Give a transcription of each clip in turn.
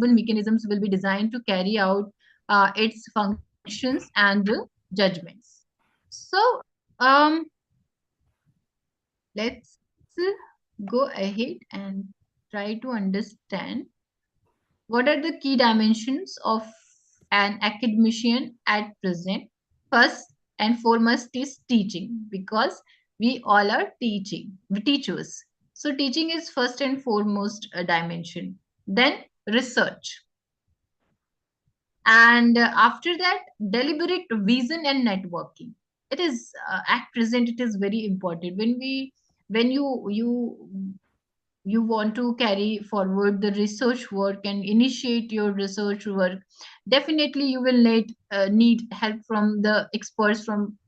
mechanisms will be designed to carry out its functions and judgments. So let's go ahead and try to understand what are the key dimensions of an academician at present. First and foremost is teaching, because we all are teachers. So teaching is first and foremost a dimension. Then research. And after that, deliberate vision and networking. It is at present it is very important when you want to carry forward the research work and initiate your research work. Definitely you will need help from the experts from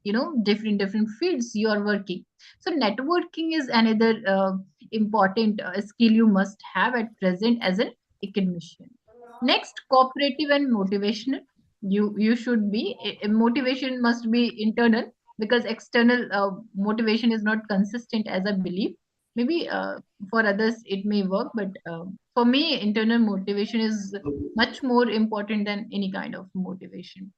different fields you are working. So networking is another important skill you must have at present as an academician. Next, cooperative and motivational. You should be motivation must be internal, because external motivation is not consistent, as I believe. Maybe for others it may work, but for me internal motivation is much more important than any kind of motivation.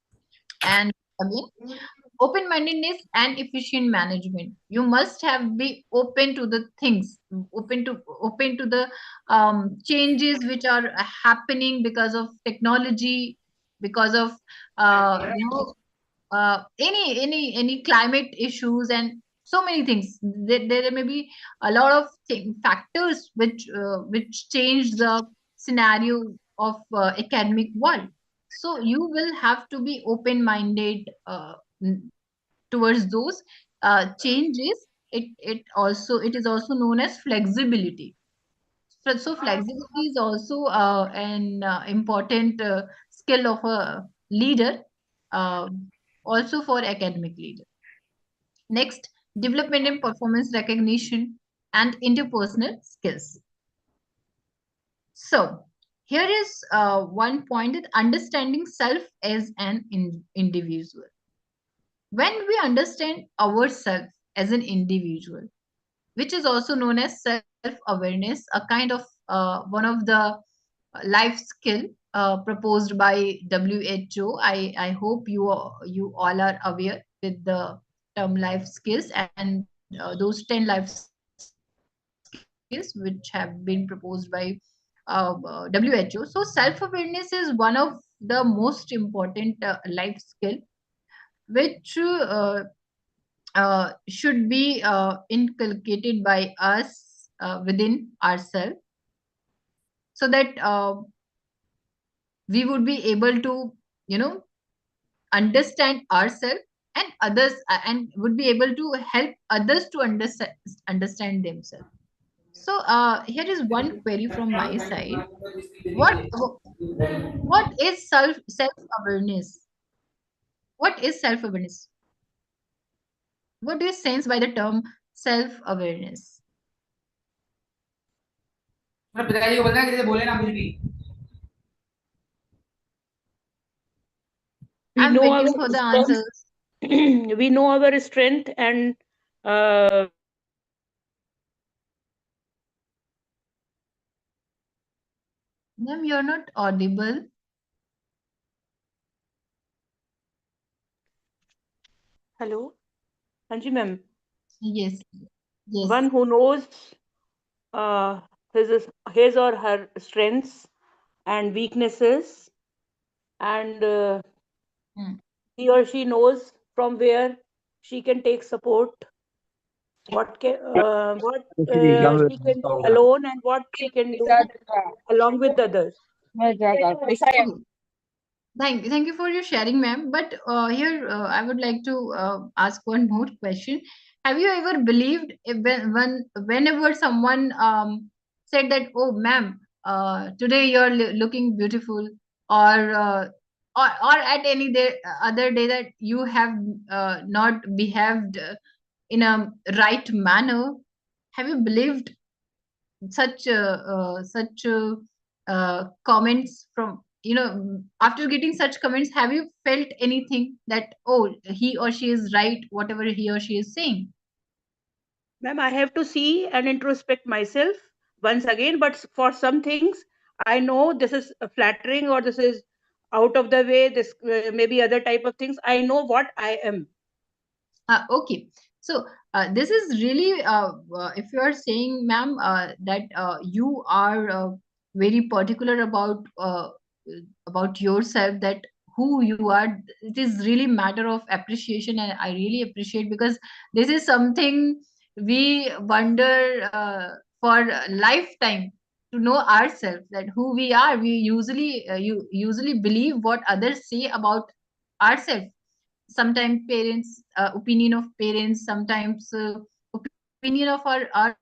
And again, open mindedness and efficient management. You must have be open to the things, open to the changes which are happening because of technology, because of any climate issues and so many things. There may be a lot of factors which change the scenario of academic world. So you will have to be open minded towards those changes. It is also known as flexibility. So flexibility is also an important skill of a leader, uh, also for academic leader. Next, development and performance recognition and interpersonal skills. So here is one point, that understanding self as an individual. When we understand ourselves as an individual, which is also known as self-awareness, a kind of one of the life skill proposed by WHO. I hope you all are aware with the term life skills, and those 10 life skills which have been proposed by WHO. So self-awareness is one of the most important life skill, which should be inculcated by us within ourselves, so that we would be able to you know understand ourselves and others, and would be able to help others to understand themselves. So here is one query from my side. What what is self awareness? What is self awareness? What do you sense by the term self awareness? पिताजी को बोलना कि बोले ना कुछ भी. We I'm know our waiting for the strength. answers. We know our strength and Ma'am, you're not audible. hello, Anji ma'am. Yes, yes. One who knows uh, his or her strengths and weaknesses, and Hmm. he or she knows from where she can take support, what she can do alone and what she can do along with others. Okay. Thank you for your sharing, ma'am. But here, I would like to ask one more question. Have you ever believed whenever someone said that, "Oh, ma'am, today you're looking beautiful," or or at any day, other day that you have not behaved in a right manner? Have you believed such comments from after getting such comments, have you felt anything that, oh, he or she is right, whatever he or she is saying? Ma'am, I have to see and introspect myself once again, but for some things I know this is flattering or this is out of the way, this maybe other type of things. I know what I am. Okay, so this is really if you are saying, ma'am, that you are very particular about yourself, that who you are, it is really matter of appreciation, and I really appreciate, because this is something we wonder for a lifetime, to know ourselves, that who we are. We usually you usually believe what others say about ourselves. Sometimes parents opinion of parents, sometimes opinion of our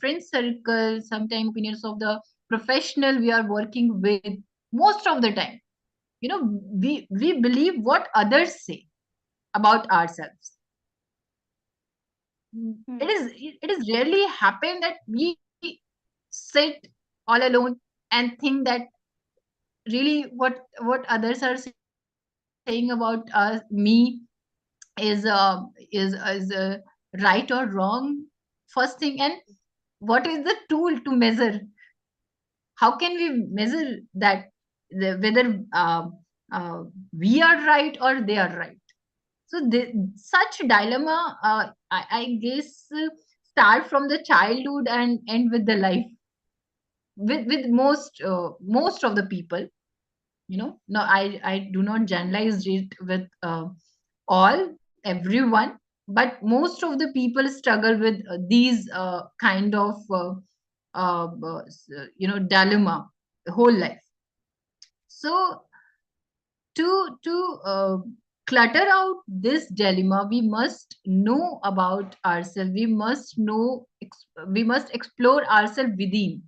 friend circle, sometimes opinions of the professional we are working with. Most of the time, we believe what others say about ourselves. It is rarely happen that we sit all alone and think that really what others are saying about me is right or wrong, first thing. And what is the tool to measure? How can we measure that, whether we are right or they are right? So such dilemma, I guess, start from the childhood and end with the life, with most of the people. No, I do not generalize it with all everyone, but most of the people struggle with these kind of dilemma whole life. So to clutter out this dilemma, we must know about ourselves. We must explore ourselves within,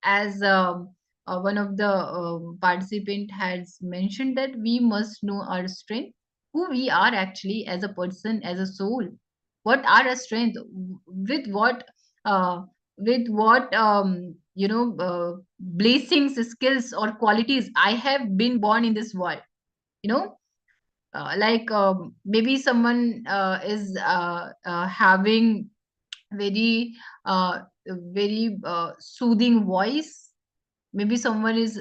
as one of the participant has mentioned, that we must know our strength, who we are actually as a person, as a soul. What are our strength? With what uh, blessings, skills, or qualities I have been born in this world. you know like maybe someone is having very very soothing voice. Maybe someone is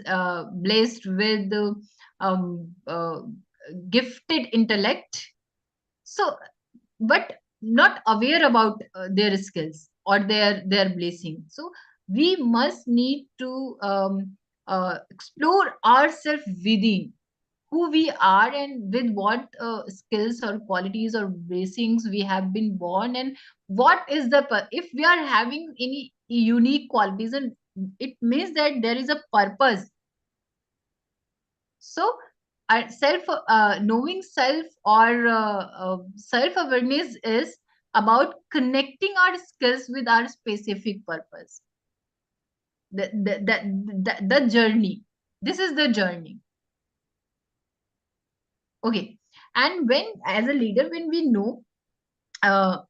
blessed with um, uh, gifted intellect, so, but not aware about their skills or their blessing. So we must need to explore ourselves within, who we are and with what skills or qualities or blessings we have been born, and what is if we are having any unique qualities, and it means that there is a purpose. So self knowing self, or self awareness, is about connecting our skills with our specific purpose. The journey, this is the journey. Okay. And when, as a leader, when we know our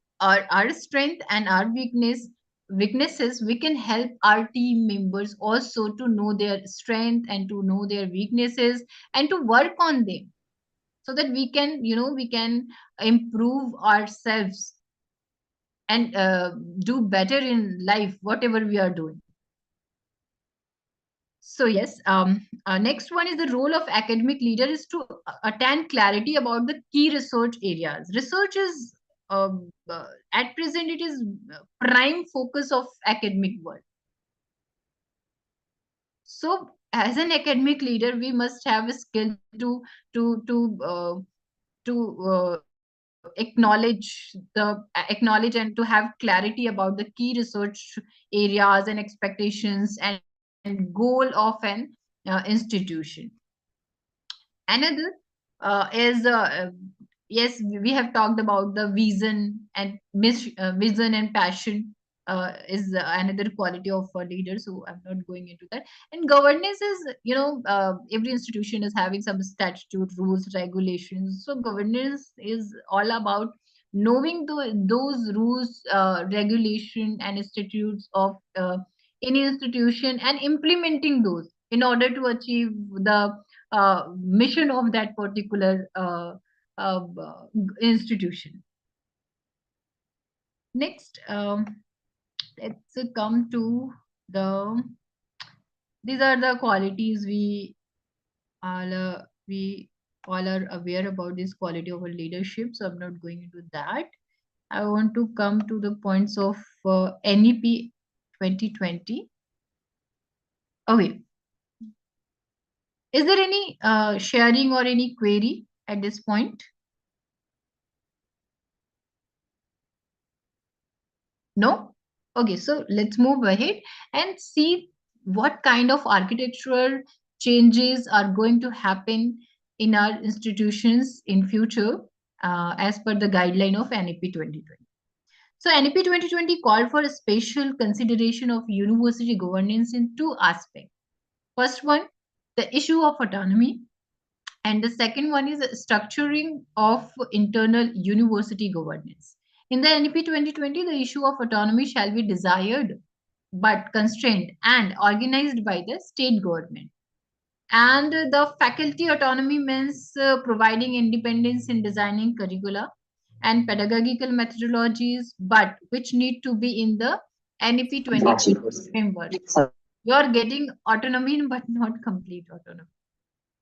strength and our weaknesses, we can help our team members also to know their strength and to know their weaknesses, and to work on them, so that we can improve ourselves and do better in life, whatever we are doing. So yes, next one is the role of academic leader is to attain clarity about the key research areas. Research is at present it is prime focus of academic world. So as an academic leader, we must have a skill to acknowledge and to have clarity about the key research areas and expectations and goal of an institution. Another is yes, we have talked about the vision and passion is another quality of a leader, so I'm not going into that. And governance is, every institution is having some statute, rules, regulations. So governance is all about knowing those rules, regulation, and statutes of any institution, and implementing those in order to achieve the mission of that particular institution. Next, let's come to the These are the qualities we all are aware about this quality of a leadership. So I'm not going into that. I want to come to the points of NEP 2020. Okay. Is there any sharing or any query at this point? No? Okay, so let's move ahead and see what kind of architectural changes are going to happen in our institutions in future as per the guideline of NEP 2020. So NEP 2020 called for a special consideration of university governance in two aspects. First one, the issue of autonomy, and the second one is structuring of internal university governance. In the NEP 2020, the issue of autonomy shall be desired but constrained and organized by the state government. And the faculty autonomy means providing independence in designing curricula and pedagogical methodologies, but which need to be in the NEP 2020 framework. You are getting autonomy, but not complete autonomy.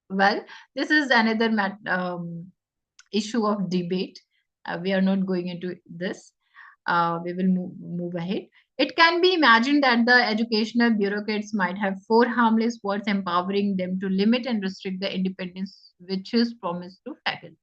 Well, this is another issue of debate. We are not going into this. We will move ahead. It can be imagined that the educational bureaucrats might have four harmless words empowering them to limit and restrict the independence which is promised to faculty.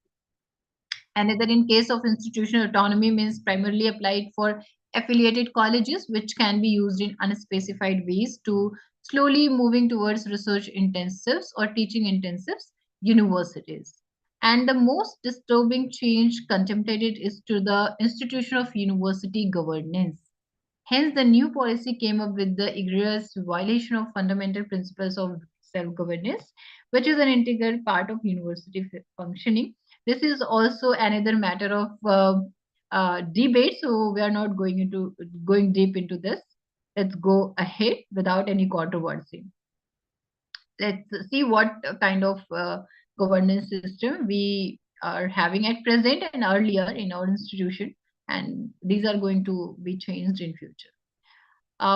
Another, in case of institutional autonomy, means primarily applied for affiliated colleges, which can be used in unspecified ways to slowly moving towards research intensives or teaching intensives universities. And the most disturbing change contemplated is to the institution of university governance. Hence, the new policy came up with the egregious violation of fundamental principles of self-governance, which is an integral part of university functioning. This is also another matter of debate, so we are not going deep into this. Let's go ahead without any controversy. Let's see what kind of governance system we are having at present and earlier in our institution, and these are going to be changed in future.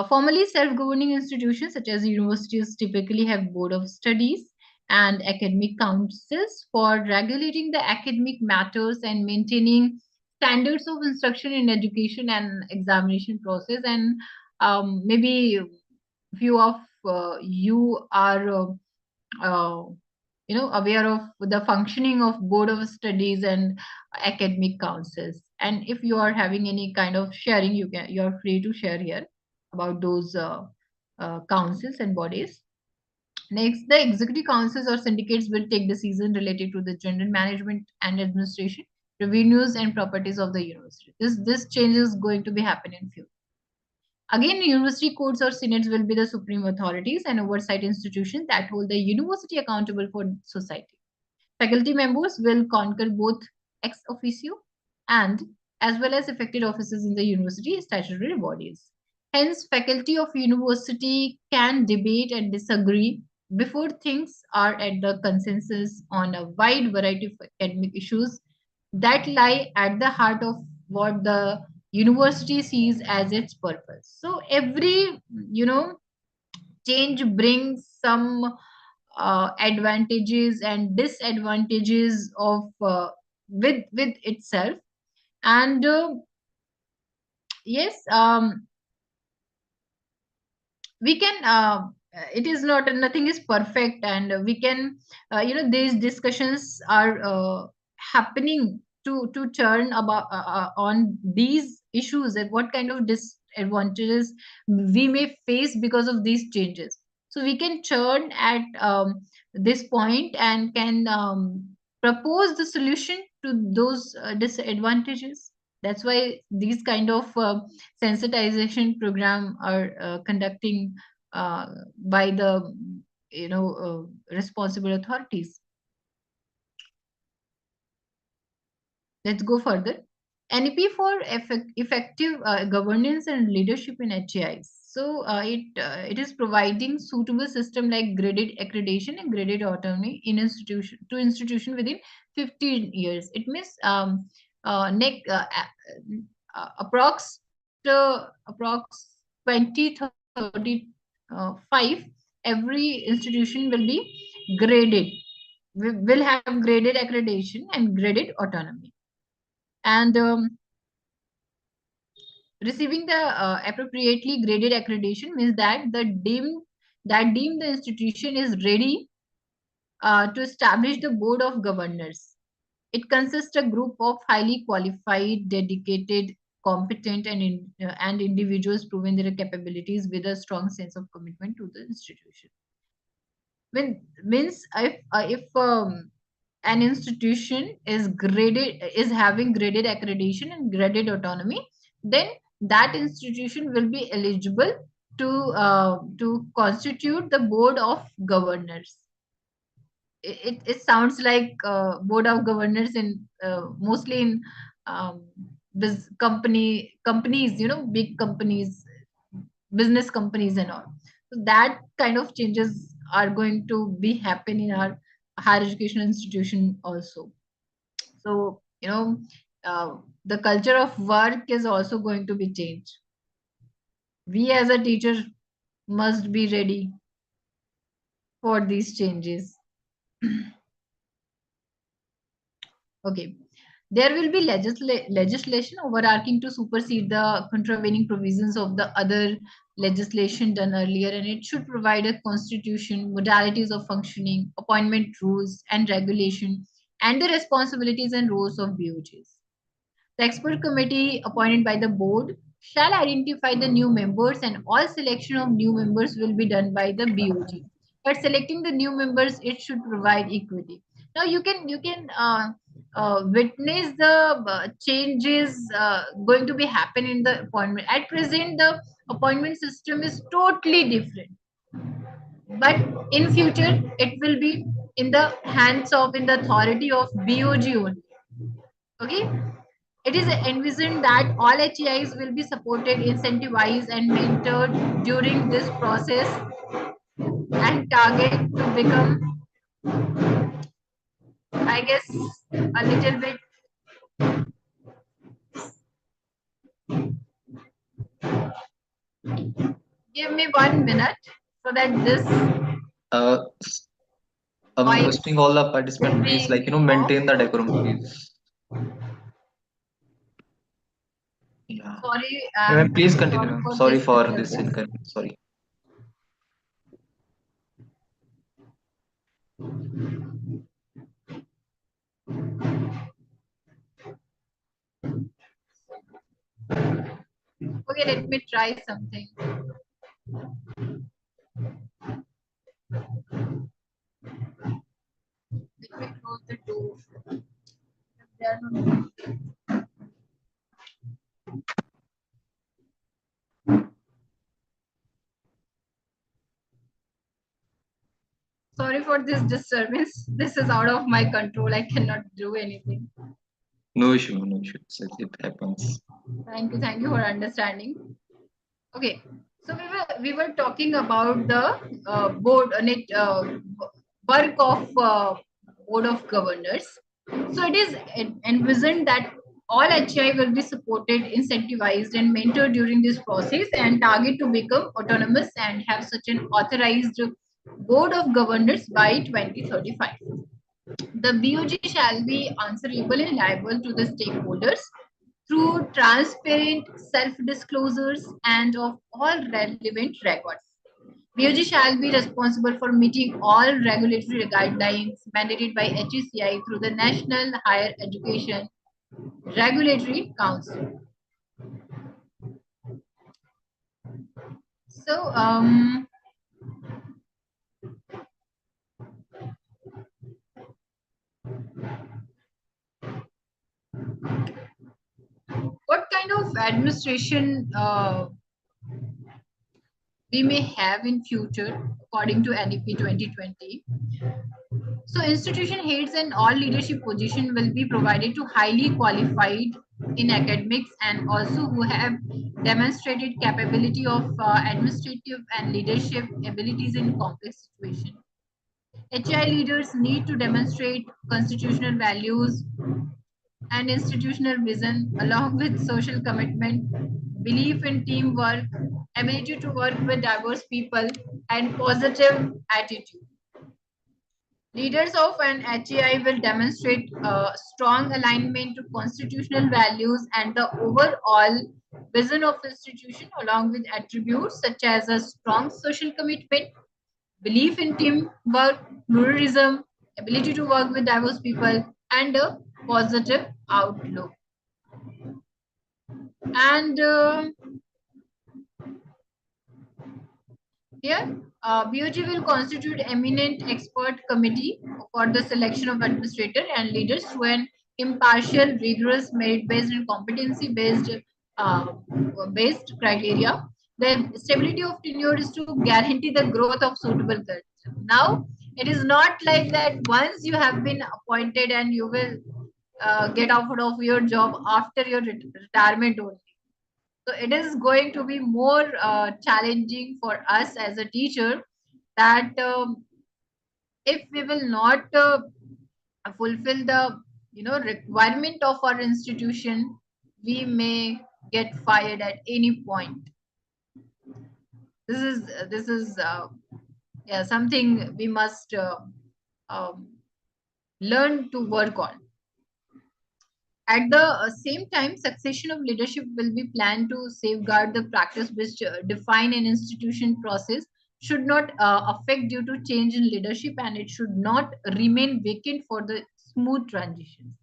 Formally self-governing institutions such as universities typically have board of studies and academic councils for regulating the academic matters and maintaining standards of instruction in education and examination process. And maybe few of you are aware of the functioning of board of studies and academic councils. And if you are having any kind of sharing, you are free to share here about those councils and bodies. Next, the executive councils or syndicates will take decisions related to the general management and administration, revenues and properties of the university. This change is going to be happening in future. Again, university courts or synods will be the supreme authorities and oversight institutions that hold the university accountable for society. Faculty members will conquer both ex officio and as well as elected offices in the university statutory bodies. Hence, faculty of university can debate and disagree before things are at the consensus on a wide variety of academic issues that lie at the heart of what the university sees as its purpose. So every change brings some advantages and disadvantages of with itself. And yes, we can it is not, nothing is perfect, and we can these discussions are happening to turn about on these issues and what kind of disadvantages we may face because of these changes. So we can churn at this point and can propose the solution to those disadvantages. That's why these kind of sensitization program are conducting by the responsible authorities. Let's go further. NEP for effective governance and leadership in HAIs. So it is providing suitable system like graded accreditation and graded autonomy in institution within 15 years. It means approx 2035 every institution will be graded. We will have graded accreditation and graded autonomy. And receiving the appropriately graded accreditation means that deemed the institution is ready to establish the board of governors. It consists a group of highly qualified, dedicated, competent, and individuals proving their capabilities with a strong sense of commitment to the institution. Means if an institution is having graded accreditation and graded autonomy, then that institution will be eligible to constitute the board of governors. It sounds like board of governors in mostly in this companies, big companies, business companies and all. So that kind of changes are going to be happen in our higher education institution also. So the culture of work is also going to be changed. We as a teacher must be ready for these changes. Okay. There will be legislation overarching to supersede the contravening provisions of the other legislation done earlier, and it should provide a constitution, modalities of functioning, appointment rules and regulation, and the responsibilities and roles of BOGs. The expert committee appointed by the board shall identify the new members, and all selection of new members will be done by the BOG. But selecting the new members, it should provide equity. Now you can witness the changes going to be happen in the appointment. At present, the appointment system is totally different, but in future it will be in the hands of in the authority of BOG only. Okay. It is envisioned that all HEIs will be supported, incentivized, and mentored during this process and target to become, I guess, a little bit. Give me 1 minute so that this Uh, I'm voice requesting all the will participants, please, be off. maintain the decorum, please. Yeah. Sorry, Ma'am, please sorry continue, ma'am. for Sorry this for this disturbance. inconvenience. Sorry. Okay, let me try something. Let me close the door. They are not- Sorry for this disturbance. This is out of my control. I cannot do anything. No issue, no issue. It happens. Thank you for understanding. Okay, so we were talking about the work of board of governors. So it is envisioned that all HI will be supported, incentivized, and mentored during this process, and target to become autonomous and have such an authorized board of governors by 2035. The BOG shall be answerable and liable to the stakeholders through transparent self-disclosures and of all relevant records. BOG shall be responsible for meeting all regulatory guidelines mandated by HECI through the National Higher Education Regulatory Council. So, what kind of administration we may have in future according to NEP 2020? So institution heads and all leadership position will be provided to highly qualified in academics and also who have demonstrated capability of administrative and leadership abilities in complex situations. HI leaders need to demonstrate constitutional values and institutional vision along with social commitment, belief in teamwork, ability to work with diverse people, and positive attitude. Leaders of an HEI will demonstrate strong alignment to constitutional values and the overall vision of institution, along with attributes such as a strong social commitment, belief in teamwork, pluralism, ability to work with diverse people, and a positive outlook. And here, BOG will constitute eminent expert committee for the selection of administrator and leaders through an impartial, rigorous, merit-based and competency-based based criteria. The stability of tenure is to guarantee the growth of suitable culture. Now, it is not like that once you have been appointed and you will get out of your job after your retirement only. So it is going to be more challenging for us as a teacher that if we will not fulfill the requirement of our institution, we may get fired at any point. This is yeah, something we must um, learn to work on. At the same time, succession of leadership will be planned to safeguard the practice which define an institution process should not affect due to change in leadership, and it should not remain vacant for the smooth transition.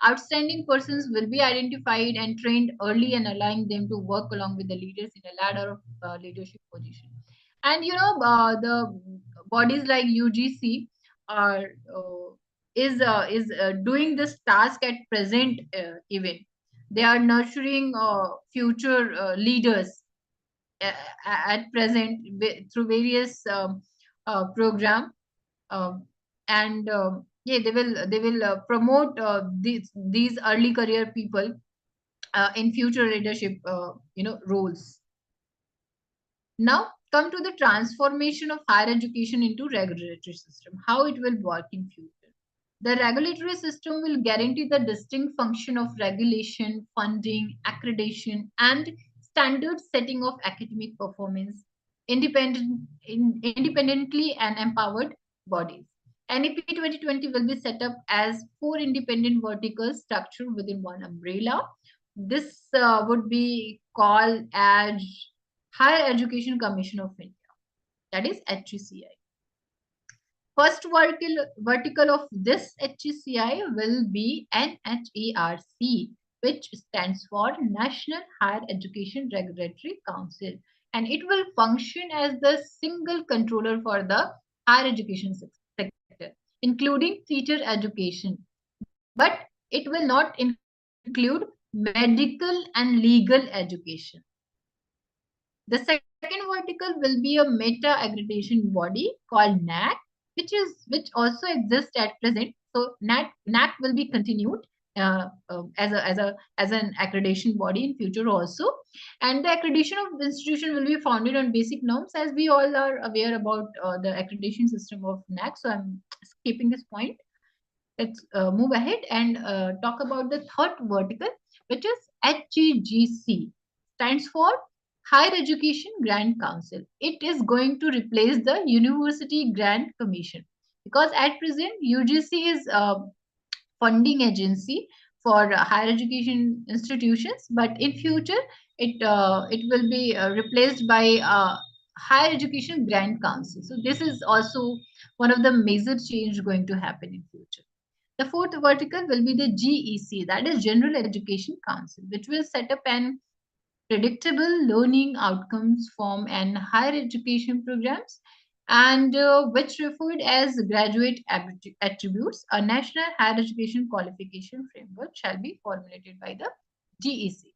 Outstanding persons will be identified and trained early and allowing them to work along with the leaders in a ladder of leadership position. And the bodies like UGC are doing this task at present even. They are nurturing future leaders at present through various program, and yeah, they will promote these early career people in future leadership roles. Now come to the transformation of higher education into regulatory system, how it will work in future. The regulatory system will guarantee the distinct function of regulation, funding, accreditation, and standard setting of academic performance independently and empowered bodies. NEP 2020 will be set up as 4 independent verticals structured within one umbrella. This would be called as Higher Education Commission of India, that is HECI. First vertical of this HECI will be NHERC, which stands for National Higher Education Regulatory Council, and it will function as the single controller for the higher education sector, including teacher education. But it will not include medical and legal education. The second vertical will be a meta accreditation body called NAC, which also exists at present. So NAC will be continued as an accreditation body in future also, and the accreditation of the institution will be founded on basic norms, as we all are aware about the accreditation system of NAC. So I'm skipping this point. Let's move ahead and talk about the third vertical, which is HEGC, stands for Higher Education Grant Council. It is going to replace the University Grant Commission, because at present UGC is a funding agency for higher education institutions, but in future it will be replaced by Higher Education Grant Council. So this is also one of the major change going to happen in future. The fourth vertical will be the GEC, that is General Education Council, which will set up an predictable learning outcomes form and higher education programs, and which referred as graduate attributes. A national higher education qualification framework shall be formulated by the GEC.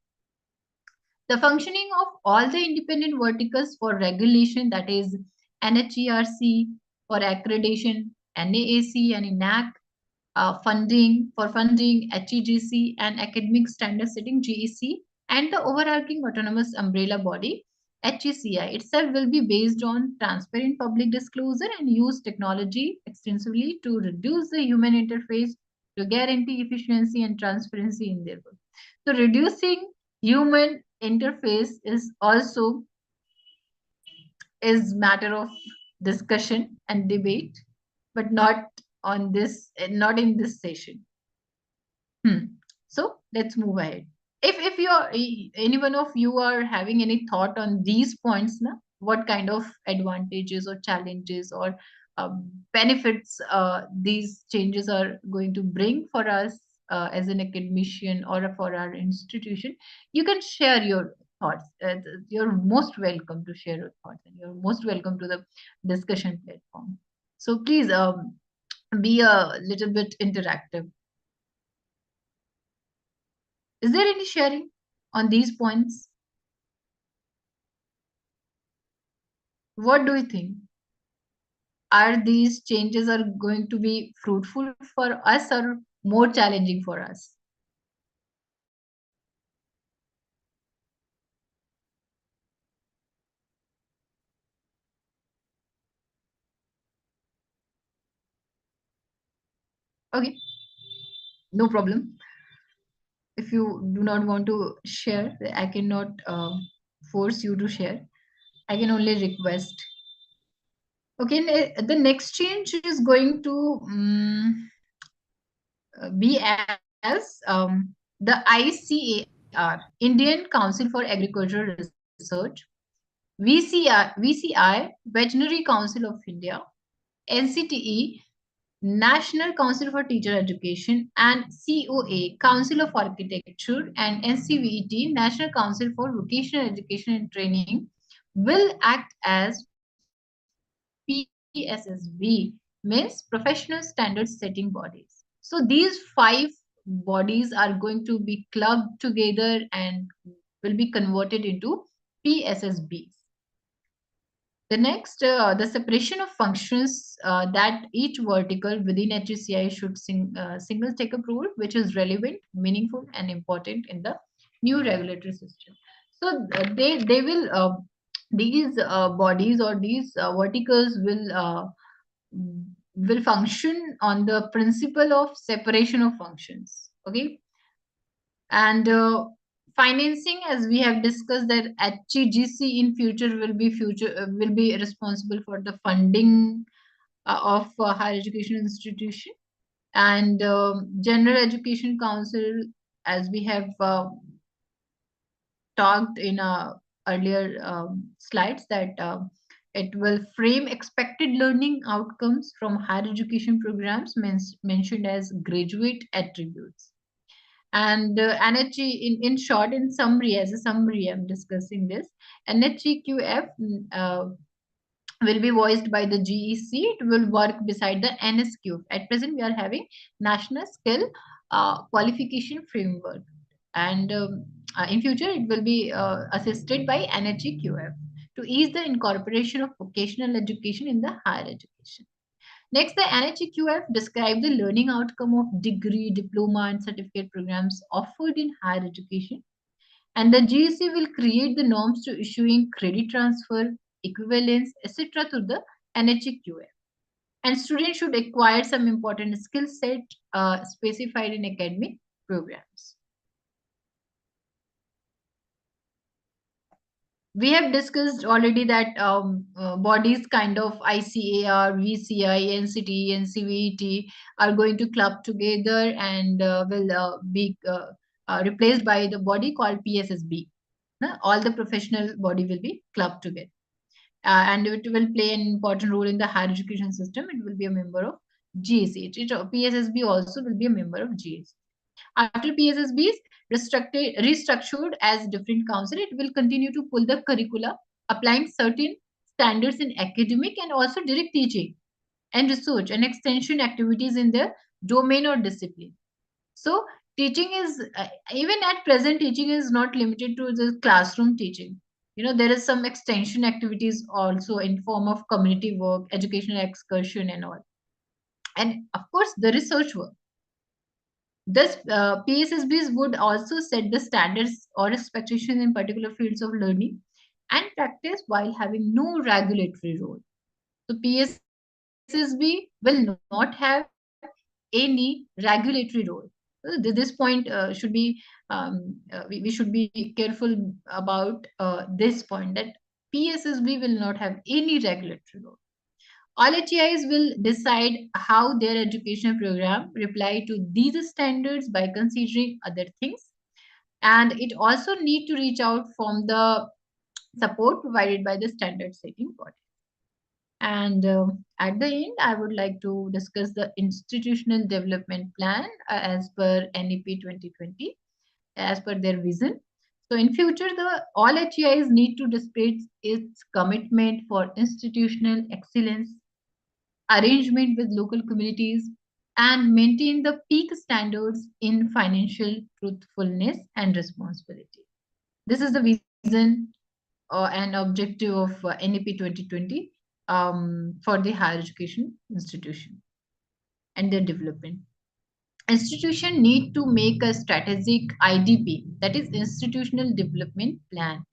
The functioning of all the independent verticals for regulation, that is NHERC for accreditation, NAAC and NAC, funding, HEGC, and academic standard setting, GEC, and the overarching autonomous umbrella body, HECI itself, will be based on transparent public disclosure and use technology extensively to reduce the human interface to guarantee efficiency and transparency in their work. So reducing human interface is also is matter of discussion and debate, but not on this, not in this session. So let's move ahead. If you're any one of you are having any thought on these points, na, what kind of advantages or challenges or benefits these changes are going to bring for us as an academician or for our institution, you can share your thoughts. You're most welcome to share your thoughts, and you're most welcome to the discussion platform. So please be a little bit interactive. Is there any sharing on these points? What do you think? Are these changes are going to be fruitful for us or more challenging for us? Okay, no problem. If you do not want to share, I cannot force you to share. I can only request. Okay, the next change is going to be as the ICAR, Indian Council for Agricultural Research, VCI, Veterinary Council of India, NCTE, National Council for Teacher Education, and COA, Council of Architecture, and NCVET, National Council for Vocational Education and Training, will act as PSSB, means Professional Standard Setting Bodies. So these 5 bodies are going to be clubbed together and will be converted into PSSBs. The next, the separation of functions that each vertical within HECI should single take up role, which is relevant, meaningful, and important in the new regulatory system. So they will these bodies or these verticals will function on the principle of separation of functions. Okay, and financing, as we have discussed, that HGC in future will be responsible for the funding of higher education institution, and General Education Council, as we have talked in earlier slides, that it will frame expected learning outcomes from higher education programs mentioned as graduate attributes. And NHE, in short, in summary, as a summary, I'm discussing this. NHEQF will be voiced by the GEC. It will work beside the NSQ. At present, we are having National Skill Qualification Framework. And in future, it will be assisted by NHEQF to ease the incorporation of vocational education in the higher education. Next, the NHEQF describe the learning outcome of degree, diploma, and certificate programs offered in higher education. And the GEC will create the norms to issuing credit transfer, equivalence, etc. to the NHEQF. And students should acquire some important skill set specified in academic programs. We have discussed already that bodies kind of ICAR, VCI, NCT, NCVET are going to club together and will be replaced by the body called PSSB. All the professional body will be clubbed together. And it will play an important role in the higher education system. It will be a member of GEC. PSSB also will be a member of GEC. After PSSB is restructured as different council, it will continue to pull the curricula, applying certain standards in academic and also direct teaching and research and extension activities in their domain or discipline. So teaching is, even at present, teaching is not limited to the classroom teaching. There is some extension activities also in form of community work, educational excursion and all. And of course, the research work. This PSSBs would also set the standards or expectations in particular fields of learning and practice while having no regulatory role. So PSSB will not have any regulatory role. This point should be we should be careful about this point, that PSSB will not have any regulatory role. All HEIs will decide how their educational program reply to these standards by considering other things. And it also need to reach out from the support provided by the standard setting body. And at the end, I would like to discuss the institutional development plan as per NEP 2020, as per their vision. So in future, the all HEIs need to display its commitment for institutional excellence, arrangement with local communities, and maintain the peak standards in financial truthfulness and responsibility. This is the vision and objective of NEP 2020 for the higher education institution and their development. Institution need to make a strategic IDP, that is institutional development plan,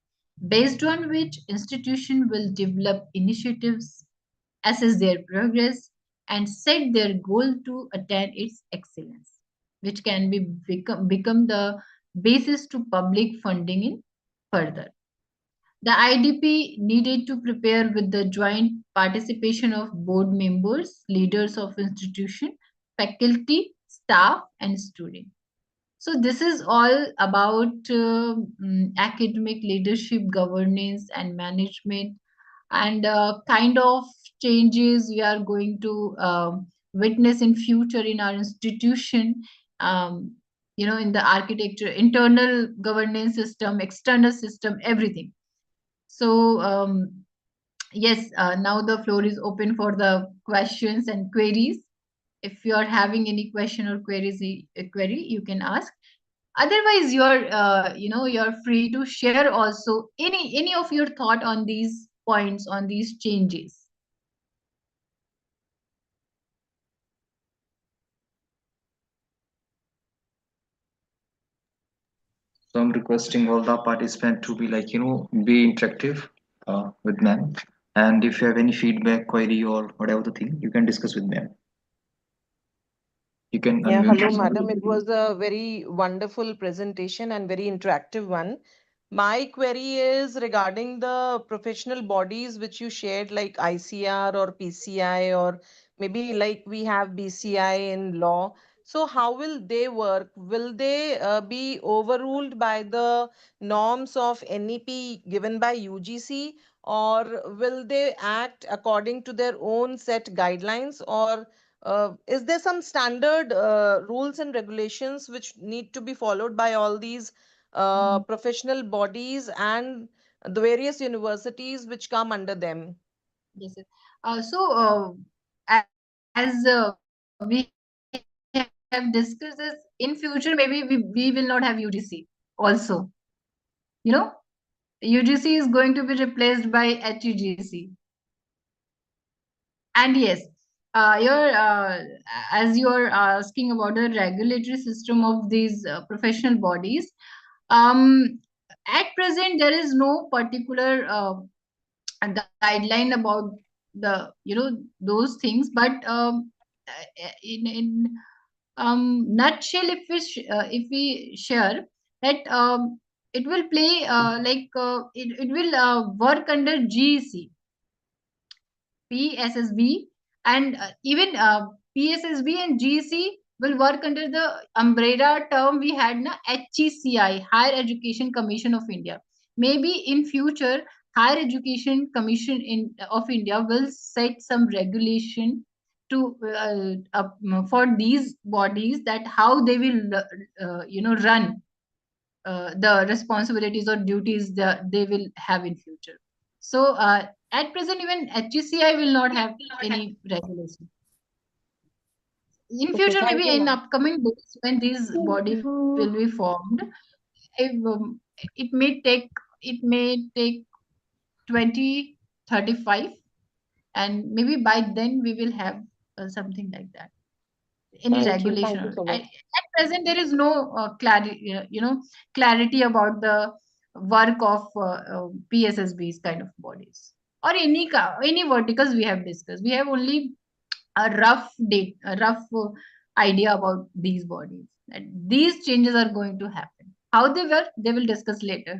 based on which institution will develop initiatives, assess their progress, and set their goal to attain its excellence, which can become the basis to public funding in further. The IDP needed to prepare with the joint participation of board members, leaders of institution, faculty, staff, and students. So this is all about academic leadership, governance, and management, and kind of changes we are going to witness in future in our institution. In the architecture, internal governance system, external system, everything. So yes, now the floor is open for the questions and queries. If you are having any question or query, you can ask. Otherwise, you're free to share also any of your thought on these points, on these changes. So I'm requesting all the participants to be be interactive with ma'am. And if you have any feedback, query, or whatever the thing, you can discuss with ma'am. You can Yeah, unmute hello, yourself. madam. It was a very wonderful presentation and very interactive one. My query is regarding the professional bodies which you shared, like ICR or PCI, or maybe like we have BCI in law. So, how will they work? Will they be overruled by the norms of NEP given by UGC, or will they act according to their own set guidelines, or is there some standard rules and regulations which need to be followed by all these professional bodies and the various universities which come under them? Yes, sir. As we have discussed this, in future maybe we will not have UGC also. UGC is going to be replaced by HUGC. And yes, as you're asking about the regulatory system of these professional bodies, at present there is no particular guideline about those things, but in nutshell, if we share that it will play it will work under GEC, PSSB, and even PSSB and GEC will work under the umbrella term we had na HECI, Higher Education Commission of India. Maybe in future, Higher Education Commission of India will set some regulation to for these bodies, that how they will run the responsibilities or duties that they will have in future. So at present, even HECI will not have any regulation. In Okay, future, thank maybe you, in ma'am. upcoming days, when these bodies will be formed, if, it may take 2035, and maybe by then we will have something like that, any Thank you regulation. so much. At present, there is no clarity about the work of PSSBs kind of bodies, or any verticals we have discussed. We have only a rough idea about these bodies. And these changes are going to happen. How they will discuss later.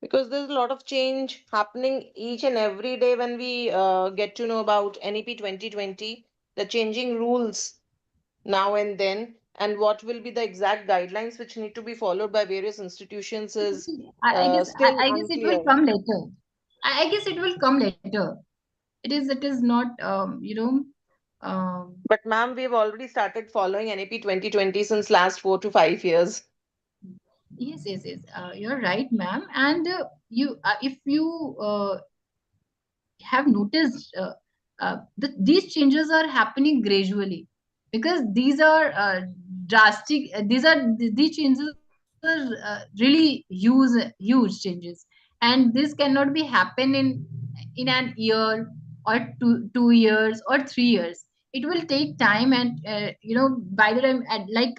Because there's a lot of change happening each and every day when we get to know about NEP 2020, the changing rules now and then, and what will be the exact guidelines which need to be followed by various institutions is still I guess it will unclear. come later. I guess it will come later. It is not But ma'am, we've already started following NEP 2020 since last 4 to 5 years. yes. You're right, ma'am. And you if you have noticed these changes are happening gradually, because these are drastic these changes are really huge changes, and this cannot be happen in an year or 2 years or 3 years. It will take time, and by the time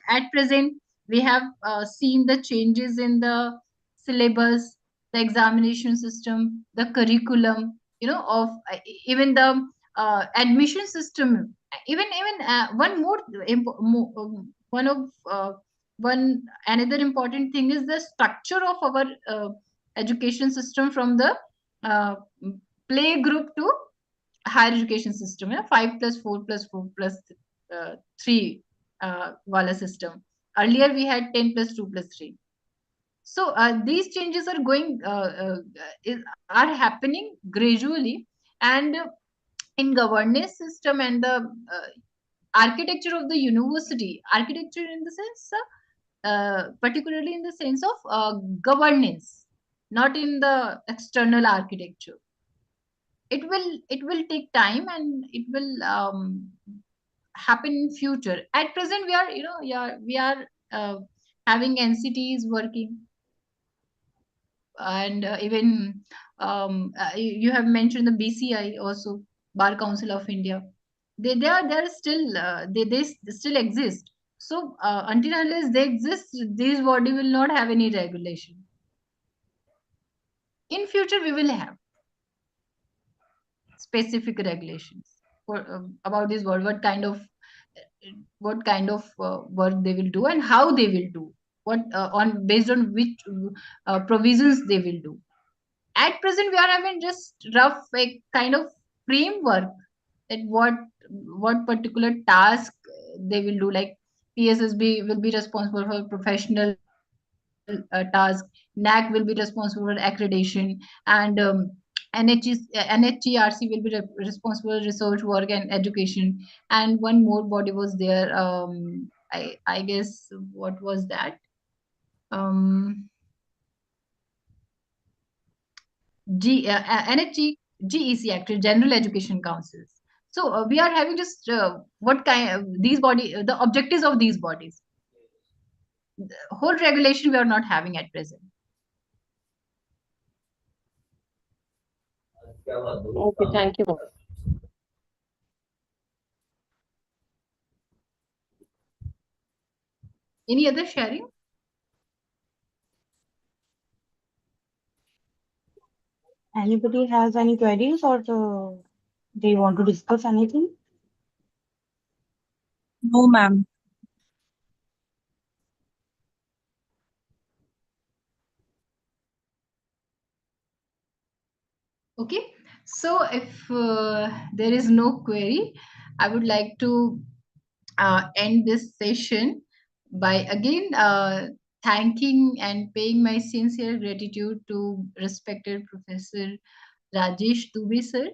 at present we have seen the changes in the syllabus, the examination system, the curriculum, of even the admission system. Even one more one of one another important thing is the structure of our education system, from the uh, play group to higher education system, 5+4+4+3 wala system. Earlier we had 10+2+3. So these changes are are happening gradually, and in governance system and the architecture of the university, architecture in the sense, particularly in the sense of governance, not in the external architecture. It will take time, and it will happen in future. At present, we are having NCTs working, and even you have mentioned the BCI also, Bar Council of India. They are still they still exist. So until unless they exist, this body will not have any regulation. In future, we will have specific regulations for about this work, what kind of work they will do, and how they will do, what on based on which provisions they will do. At present, we are having just rough kind of framework, that what particular task they will do. Like PSSB will be responsible for professional task, NAC will be responsible for accreditation, and NHTRC will be responsible for research work and education. And one more body was there. I guess, what was that? NHGEC, actually, General Education Councils. So we are having just what kind of these body, the objectives of these bodies. The whole regulation we are not having at present. Okay, thank you, ma'am. Any other sharing? Anybody has any queries, or they want to discuss anything? No, ma'am. Okay, so if there is no query, I would like to end this session by again thanking and paying my sincere gratitude to respected Professor Rajesh Dubey sir,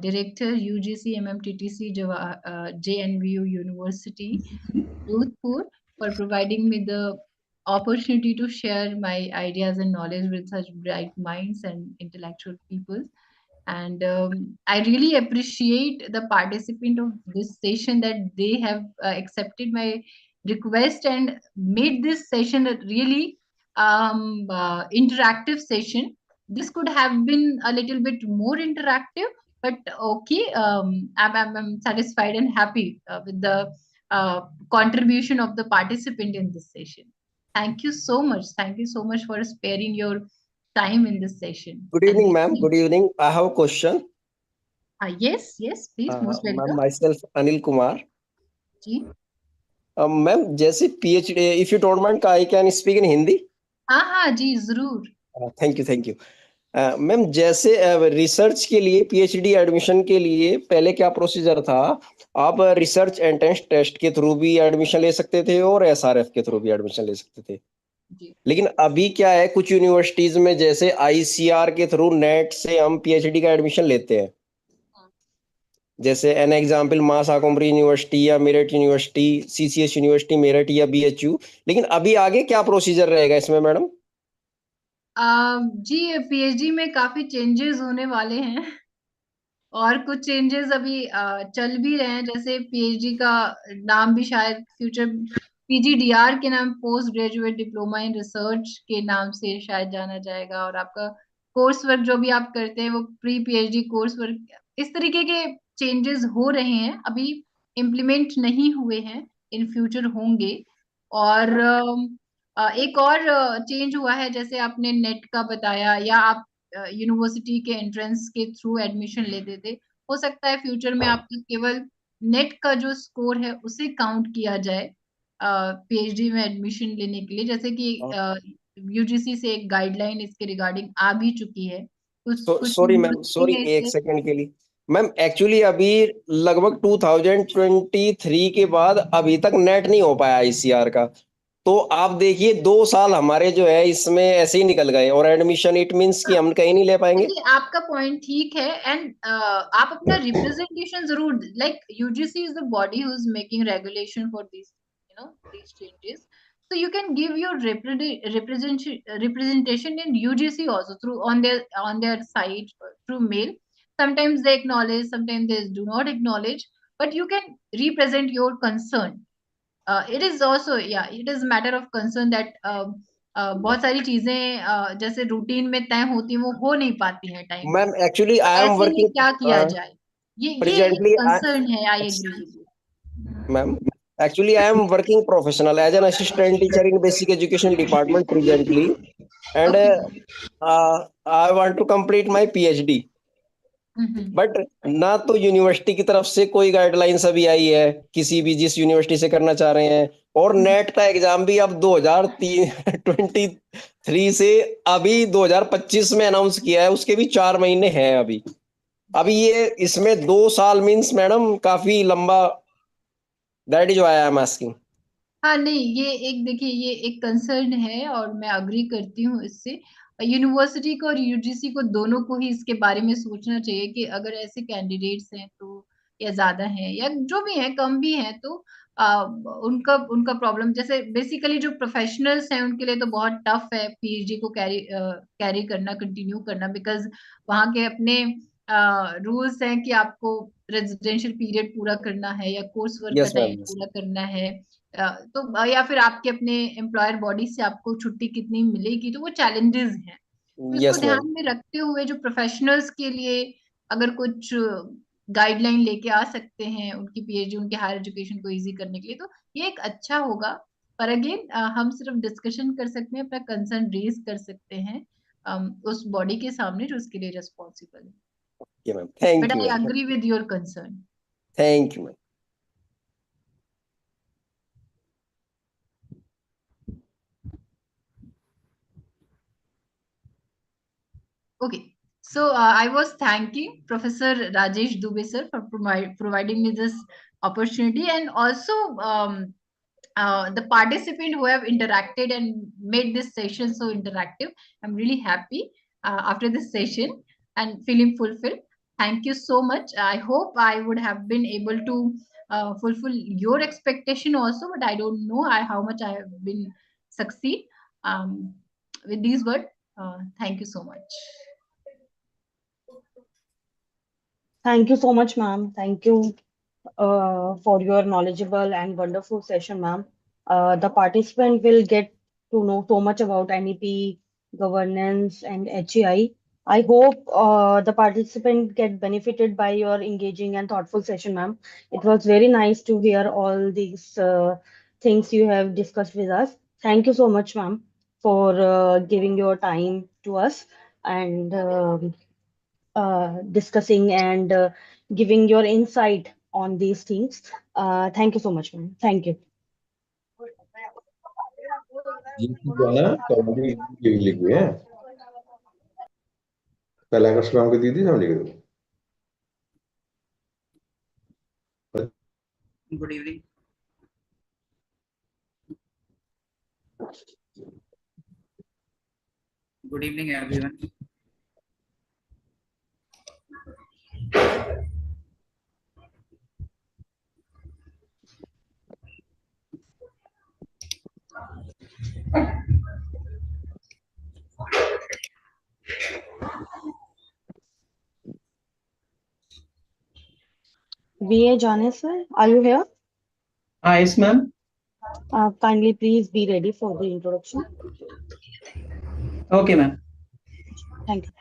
Director UGC MMTTC JNVU University, Jodhpur, for providing me the opportunity to share my ideas and knowledge with such bright minds and intellectual people. And I really appreciate the participant of this session, that they have accepted my request and made this session a really interactive session. This could have been a little bit more interactive, but okay, I'm satisfied and happy with the contribution of the participant in this session. Thank you so much. Thank you so much for sparing your time in this session. Good evening, ma'am. Good evening. I have a question. Yes, please, most welcome. Myself, Anil Kumar. Ji. Ma'am, जैसे PhD, if you don't mind, I can speak in Hindi. हाँ जी, जरूर. Thank you, thank you. Ma'am, जैसे research के लिए PhD admission के लिए पहले क्या प्रोसीजर था? आप रिसर्च एंट्रेंस टेस्ट के थ्रू भी एडमिशन ले सकते थे और एसआरएफ के थ्रू भी एडमिशन ले सकते थे। जी लेकिन अभी क्या है, कुछ यूनिवर्सिटीज में जैसे आईसीआर के थ्रू नेट से हम पीएचडी का एडमिशन लेते हैं। जैसे एन एग्जाम्पल मास आकोम्बरी यूनिवर्सिटी या Meerut university, CCS university Meerut या बीएचयू। लेकिन अभी आगे क्या प्रोसीजर रहेगा इसमें मैडम? जी पीएचडी में काफी चेंजेस होने वाले हैं और कुछ चेंजेस अभी चल भी रहे हैं। जैसे पीएचडी का नाम भी शायद फ्यूचर पीजीडीआर के नाम, post graduate diploma in research के नाम से शायद जाना जाएगा। और आपका कोर्स वर्क जो भी आप करते हैं वो प्री पीएचडी कोर्स वर्क, इस तरीके के चेंजेस हो रहे हैं। अभी इम्प्लीमेंट नहीं हुए हैं, इन फ्यूचर होंगे। और एक और चेंज हुआ है, जैसे आपने नेट का बताया या आप यूनिवर्सिटी के एंट्रेंस के थ्रू एडमिशन लेते थे, हो सकता है फ्यूचर में आपका केवल नेट का जो स्कोर है उसे काउंट किया जाए पीएचडी में एडमिशन लेने के लिए। जैसे कि यूजीसी से एक गाइडलाइन इसके रिगार्डिंग आ भी चुकी है। कुछ कुछ सॉरी मैम, यूनिवर्सिटी सॉरी है एक इससे। सेकंड के लिए। मैम एक्चुअली अभी लगभग 2023 के बाद अभी तक नेट नहीं हो पाया आईसीआर का। तो आप देखिए 2 साल हमारे जो है इसमें ऐसे ही निकल गए और एडमिशन, इट मींस कि हम कहीं नहीं ले पाएंगे। देखिए आपका पॉइंट ठीक है। एंड आप अपना रिप्रेजेंटेशन जरूर, like UGC is the body who is making regulation for this, you know, these changes. So you can give your representation in UGC also through on their site, through mail. Sometimes they acknowledge, sometimes they do not acknowledge, but you can represent your concern. It is also, yeah, it is matter of concern that बहुत सारी चीजें जैसे routine में तय होती हैं वो हो नहीं पाती हैं टाइम पे। मैम एक्चुअली तो आई एम ऐसे में वर्किंग क्या किया जाए, ये एक प्रेजेंटली। कंसर्न है। I agree with you. Ma'am, actually, I am working professional as an assistant teacher in basic education department presently, and okay. I want to complete my PhD. But ना तो university की तरफ से कोई guidelines अभी आई है किसी भी, जिस यूनिवर्सिटी से करना चाह रहे हैं। और नेट का एग्जाम भी अब 2023 से अभी 2025 में अनाउंस किया है, उसके भी 4 महीने हैं अभी। अभी ये इसमें 2 साल मीन्स मैडम काफी लंबा। That is why I am asking. हाँ नहीं, ये एक देखिए, ये एक कंसर्न है और मैं अग्री करती हूँ इससे। यूनिवर्सिटी को और यूजीसी को दोनों को ही इसके बारे में सोचना चाहिए कि अगर ऐसे कैंडिडेट्स हैं तो, या ज्यादा हैं या जो भी हैं कम भी हैं, तो उनका उनका प्रॉब्लम, जैसे बेसिकली जो प्रोफेशनल्स हैं उनके लिए तो बहुत टफ है पीएचडी को कैरी करना, कंटिन्यू करना। बिकॉज वहाँ के अपने रूल्स हैं कि आपको रेजिडेंशियल पीरियड पूरा करना है या कोर्स वर्क का यस टाइम मैम, पूरा करना है। तो या फिर आपके अपने एम्प्लॉयर बॉडी से आपको छुट्टी कितनी मिलेगी, तो वो चैलेंजेस हैं। तो इसको यस मैम। ध्यान में रखते हुए जो प्रोफेशनल्स के लिए अगर कुछ गाइडलाइन लेके आ सकते हैं उनकी पीएचडी, उनके हायर एजुकेशन को इजी करने के लिए, तो ये एक अच्छा होगा। पर अगेन हम सिर्फ डिस्कशन कर सकते हैं, अपना कंसर्न रेज कर सकते हैं उस बॉडी के सामने जो उसके लिए रिस्पॉन्सिबल है। Okay ma'am, thank but you I ma'am, agree with your concern. Thank you ma'am. Okay, so I was thanking Professor Rajesh Dubey sir for providing me this opportunity, and also the participant who have interacted and made this session so interactive. I'm really happy after this session and feeling fulfilled. Thank you so much. I hope I would have been able to fulfill your expectation also, but I don't know how much I have been succeed with these words. Thank you so much. Thank you so much, ma'am. Thank you for your knowledgeable and wonderful session, ma'am. The participant will get to know so much about NEP, governance, and HEI. I hope the participant get benefited by your engaging and thoughtful session, ma'am. It was very nice to hear all these things you have discussed with us. Thank you so much, ma'am, for giving your time to us and discussing and giving your insight on these things. Thank you so much, ma'am. Thank you. जिनकी जो है ना committee लिखी हुई है पहला question आपको दी थी, समझ गए? Good evening. Good evening everyone. VA Jane sir, are you here? Yes, ma'am. Kindly please be ready for the introduction. Okay, ma'am. Thank you.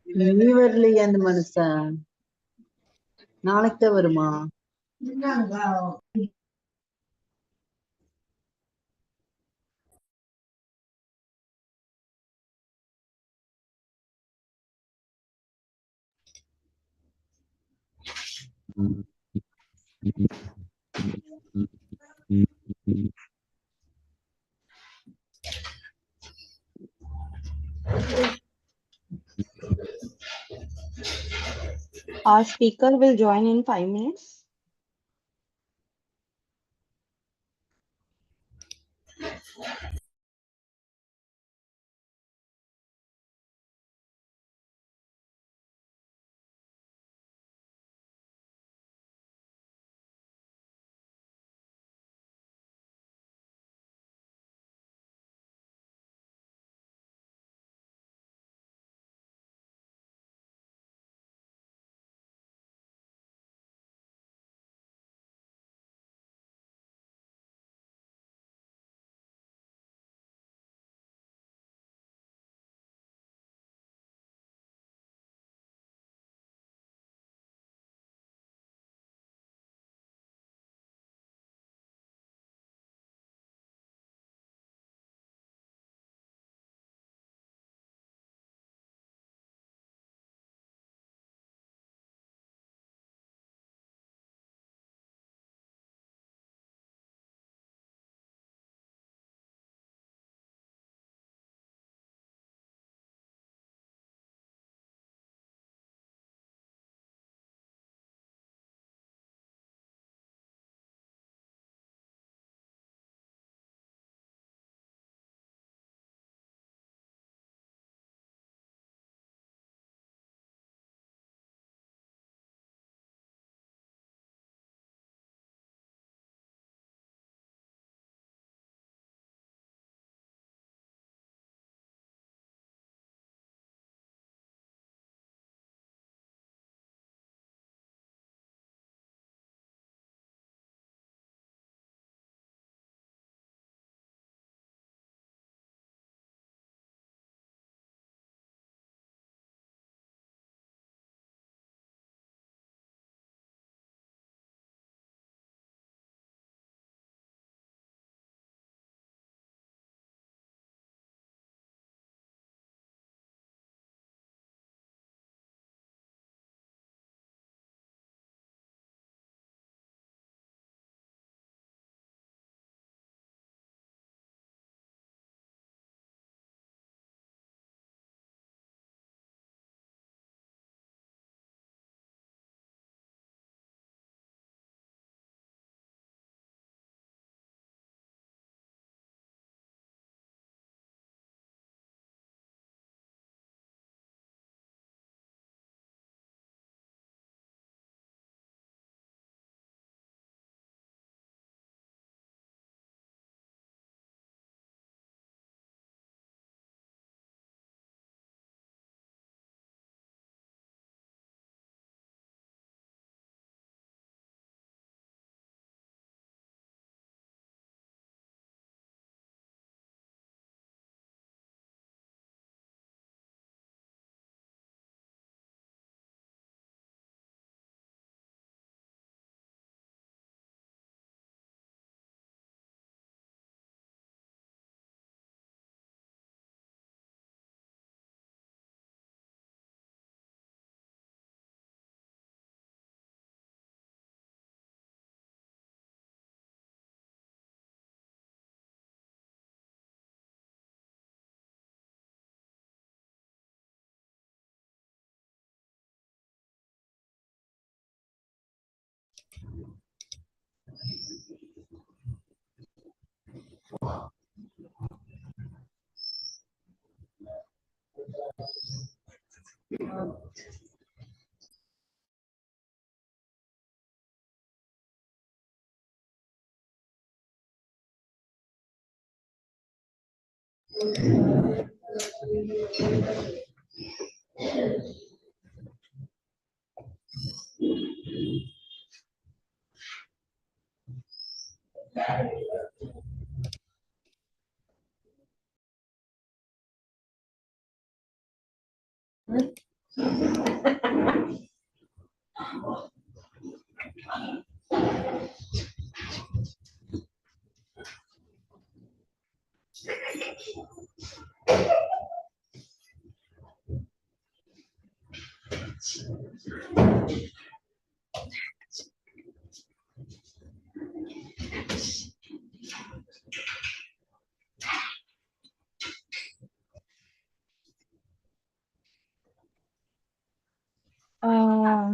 இனி வரலையே அந்த மனுஷன், நாளைக்கு தான் வருமா? Our speaker will join in 5 minutes.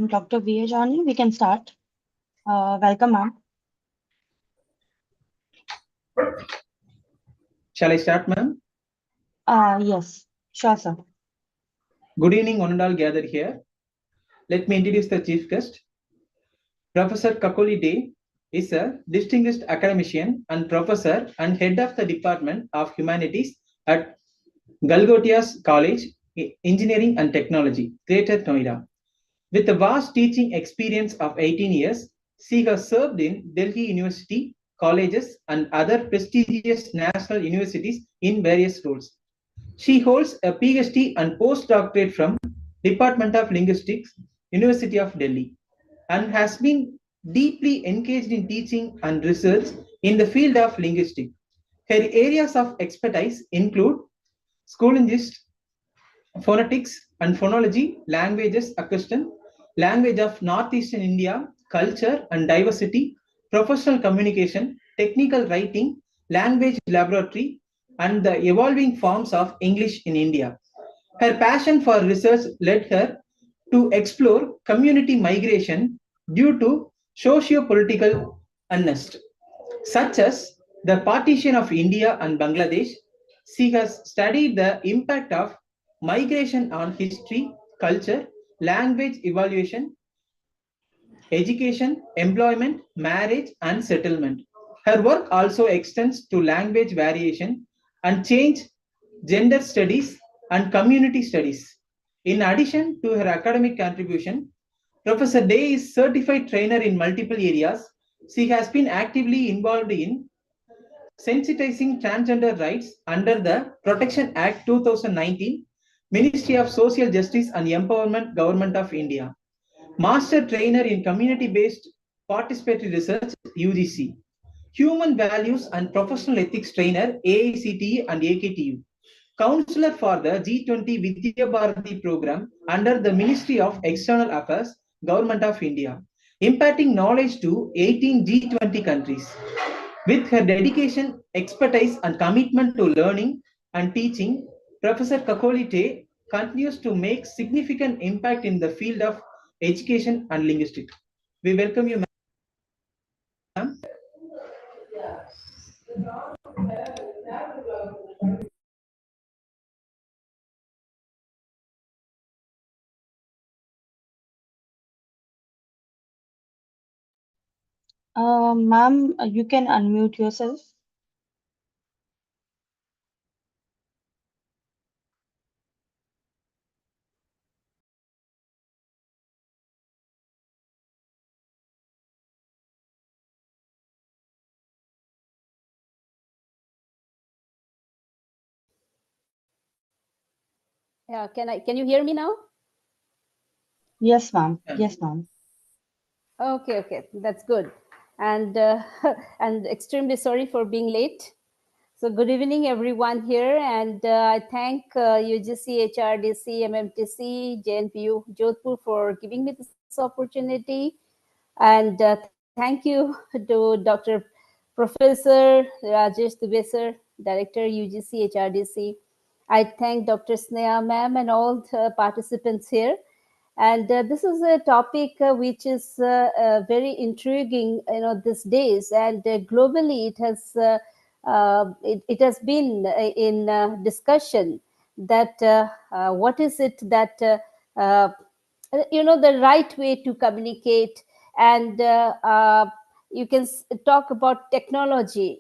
Dr. Vijayani, we can start. Welcome, ma'am. Shall I start, ma'am? Yes, sure, sir. Good evening, one and all gathered here. Let me introduce the chief guest. Professor Kakoli Day is a distinguished academician and professor and head of the Department of Humanities at Galgotias College, Engineering and Technology, Greater Noida. With a vast teaching experience of 18 years, she has served in Delhi University, colleges, and other prestigious national universities in various roles. She holds a PhD and postdoctorate from Department of Linguistics, University of Delhi, and has been deeply engaged in teaching and research in the field of linguistics. Her areas of expertise include school linguistics, phonetics and phonology, languages acquisition, language of Northeastern India, culture and diversity, professional communication, technical writing, language laboratory, and the evolving forms of English in India. Her passion for research led her to explore community migration due to socio-political unrest, such as the partition of India and Bangladesh. She has studied the impact of migration on history, culture, language evaluation, education, employment, marriage, and settlement. Her work also extends to language variation and change, gender studies, and community studies. In addition to her academic contribution, Professor Day is certified trainer in multiple areas. She has been actively involved in sensitizing transgender rights under the Protection Act 2019, Ministry of Social Justice and Empowerment, Government of India. Master Trainer in Community-Based Participatory Research, UGC. Human Values and Professional Ethics Trainer, AICTE and AKTU. Counselor for the G20 Vidya Bharati program under the Ministry of External Affairs, Government of India, imparting knowledge to 18 G20 countries. With her dedication, expertise, and commitment to learning and teaching, Professor Kakolite continues to make significant impact in the field of education and linguistics. We welcome you, ma'am. Ma'am, you can unmute yourself. Yeah, can you hear me now? Yes, ma'am. Yes, ma'am. Okay, that's good. And and extremely sorry for being late. So good evening, everyone here, and I thank UGC, HRDC, MMTC, JNPU, Jodhpur for giving me this opportunity, and thank you to Dr. Professor Rajesh Dubey sir, Director UGC, HRDC. I thank Dr. Sneha ma'am and all the participants here. And this is a topic which is very intriguing, these days. And globally, it has been in discussion that what is it that the right way to communicate. And you can talk about technology.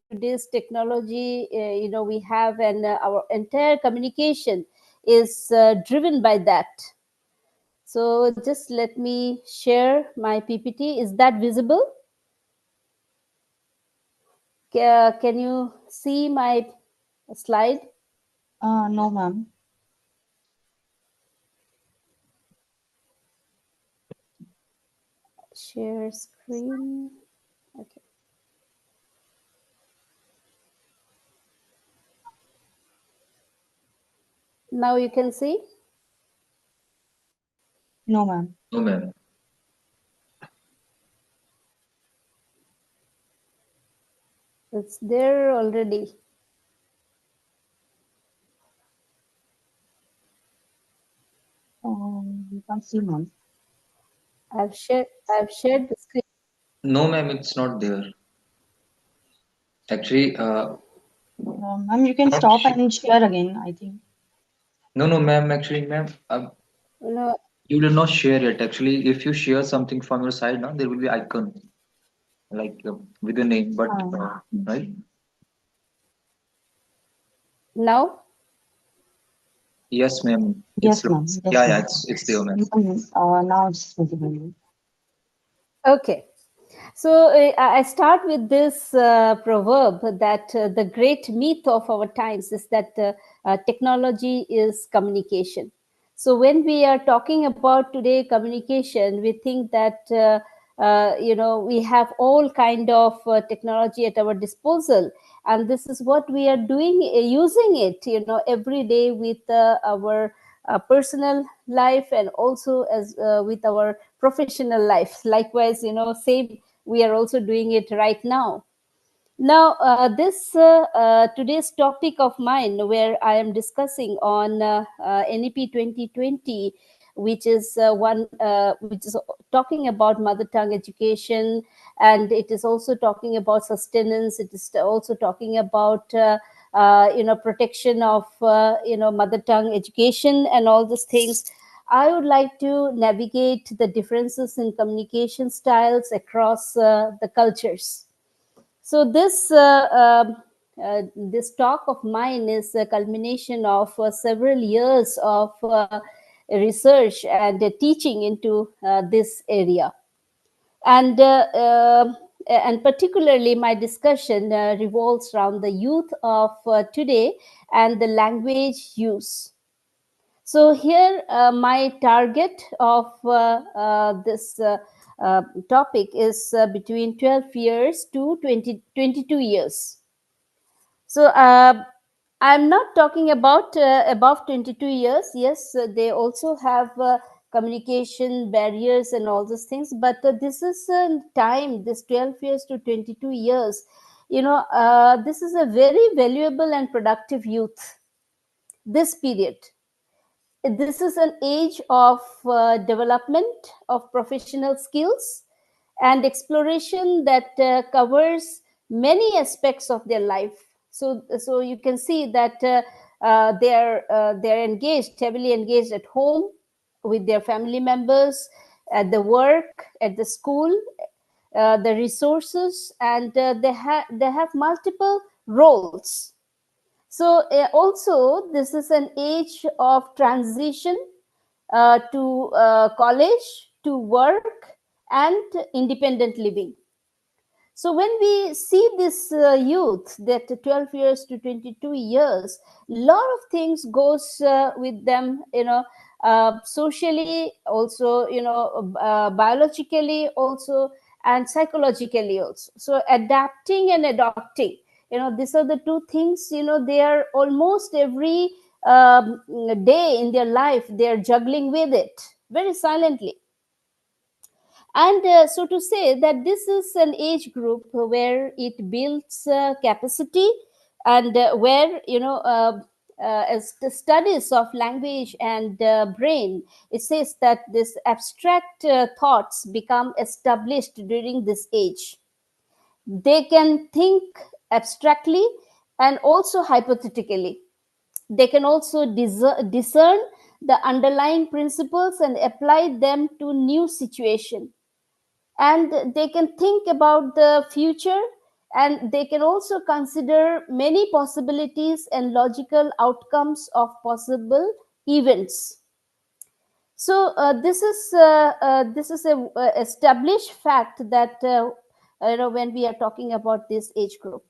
Today's technology, we have, and our entire communication is driven by that. So just let me share my PPT. Is that visible? Can you see my slide? No, ma'am. Share screen. Okay. Now you can see? No, ma'am. No, ma'am. It's there already. You can't see, ma'am. I've shared the screen. No, ma'am, it's not there. Actually, Ma'am, you can not stop sh- and share again, I think. no, ma'am. Actually, ma'am, No, you did not share it. Actually, if you share something from your side, now there will be icon like with your name, but right? now? Yes, ma'am. Yes, ma'am. Yes, Yeah, ma'am. it's there, ma'am. Now it's visible. Okay. So I start with this proverb that the great myth of our times is that technology is communication. So when we are talking about today communication, we think that we have all kind of technology at our disposal, and this is what we are doing, using it, every day with our personal life, and also as with our professional life. Likewise, same, we are also doing it right now. Now, this today's topic of mine, where I am discussing on NEP 2020, which is which is talking about mother tongue education, and it is also talking about sustenance. It is also talking about protection of mother tongue education and all these things. I would like to navigate the differences in communication styles across the cultures. So this talk of mine is a culmination of several years of research and teaching into this area, and particularly my discussion revolves around the youth of today and the language use. So here, my target of this topic is between 12 years to 22 years. So I'm not talking about above 22 years. Yes, they also have communication barriers and all those things. But this is time, this 12 years to 22 years. This is a very valuable and productive youth, this period. This is an age of development of professional skills and exploration that covers many aspects of their life. So you can see that they're engaged, heavily engaged at home with their family members, at the work, at the school, the resources, and they have multiple roles. So also, this is an age of transition to college, to work, and independent living. So when we see this youth, that 12 years to 22 years, lot of things goes with them, socially also, biologically also, and psychologically also. So adapting and adopting, these are the two things, they are almost every day in their life, they are juggling with it very silently. And so to say that this is an age group where it builds capacity, and where as the studies of language and brain, it says that this abstract thoughts become established during this age. They can think abstractly and also hypothetically. They can also discern the underlying principles and apply them to new situation. And they can think about the future, and they can also consider many possibilities and logical outcomes of possible events. So this is a established fact that when we are talking about this age group.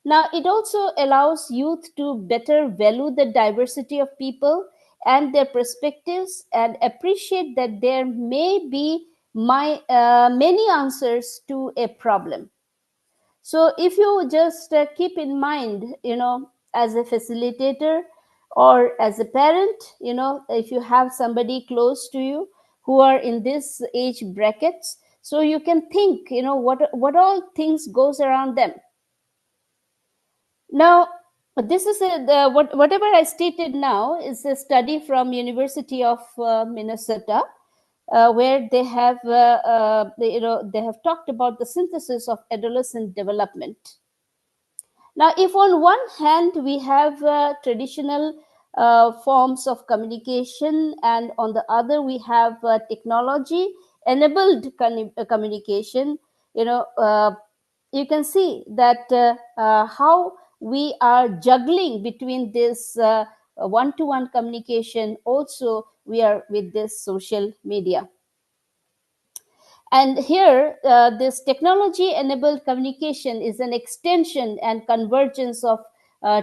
Now, it also allows youth to better value the diversity of people and their perspectives and appreciate that there may be many answers to a problem. So if you just keep in mind, as a facilitator or as a parent, if you have somebody close to you who are in this age brackets, so you can think, what all things goes around them. Now, this is whatever I stated now is a study from University of Minnesota, where they have they have talked about the synthesis of adolescent development. Now, if on one hand we have traditional forms of communication, and on the other we have technology enabled communication, you can see that how we are juggling between this one-to-one communication. Also, we are with this social media. And here, this technology-enabled communication is an extension and convergence of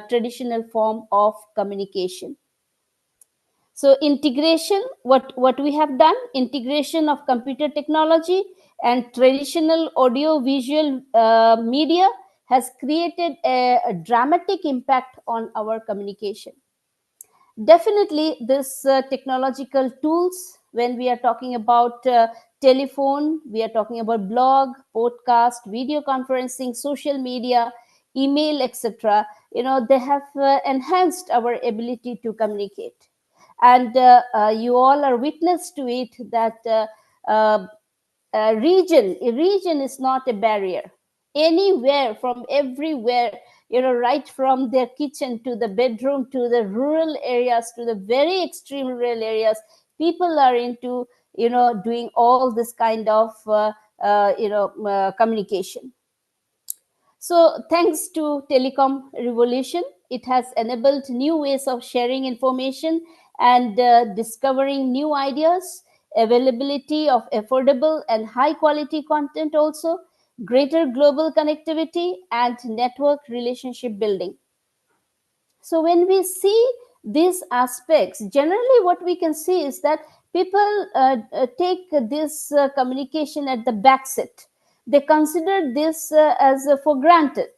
traditional form of communication. So integration, what we have done, integration of computer technology and traditional audio-visual media has created a dramatic impact on our communication. Definitely, this technological tools, when we are talking about telephone, we are talking about blog, podcast, video conferencing, social media, email, etc. They have enhanced our ability to communicate. And you all are witness to it that region is not a barrier. Anywhere, from everywhere, right from their kitchen to the bedroom to the rural areas to the very extreme rural areas, people are into doing all this kind of communication. So thanks to telecom revolution, it has enabled new ways of sharing information and discovering new ideas, availability of affordable and high quality content, also greater global connectivity and network relationship building. So when we see these aspects, generally what we can see is that people take this communication at the backseat. They consider this as for granted.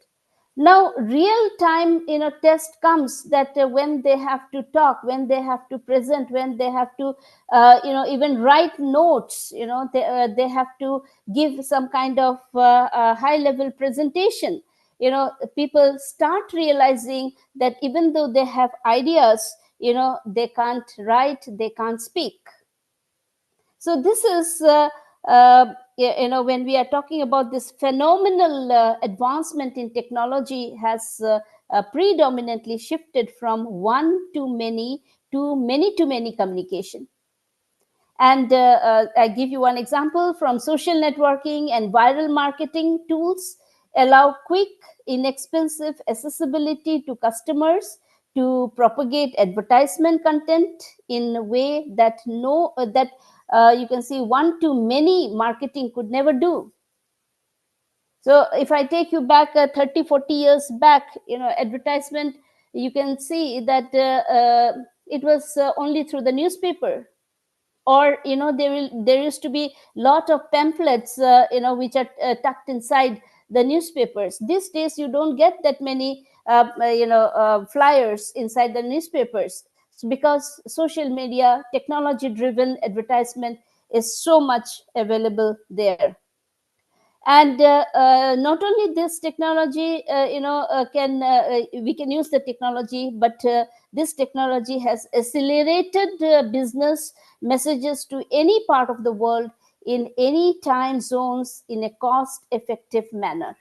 Now, real time test comes that when they have to talk, when they have to present, when they have to even write notes, they have to give some kind of high level presentation. People start realizing that even though they have ideas, they can't write, they can't speak. So this is when we are talking about this phenomenal advancement in technology has predominantly shifted from one to many to many communication. And I give you one example from social networking and viral marketing tools allow quick, inexpensive accessibility to customers to propagate advertisement content in a way that you can see one-to-many marketing could never do. So if I take you back 30, 40 years back, advertisement, you can see that it was only through the newspaper. Or there used to be lot of pamphlets which are tucked inside the newspapers. These days you don't get that many flyers inside the newspapers, because social media, technology driven advertisement is so much available there. And not only this technology, we can use the technology, but this technology has accelerated business messages to any part of the world in any time zones in a cost effective manner.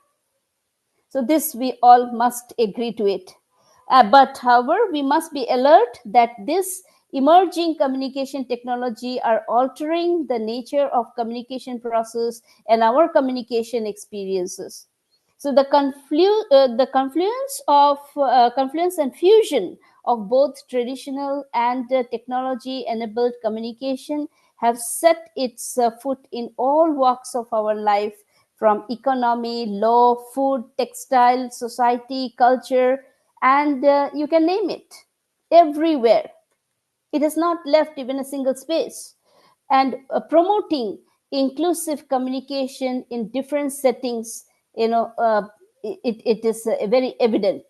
So this we all must agree to it. But however, we must be alert that this emerging communication technology are altering the nature of communication process and our communication experiences. So the confluence and fusion of both traditional and technology enabled communication have set its foot in all walks of our life, from economy, law, food, textile, society, culture, and you can name it, everywhere. It has not left even a single space. And promoting inclusive communication in different settings, it is very evident.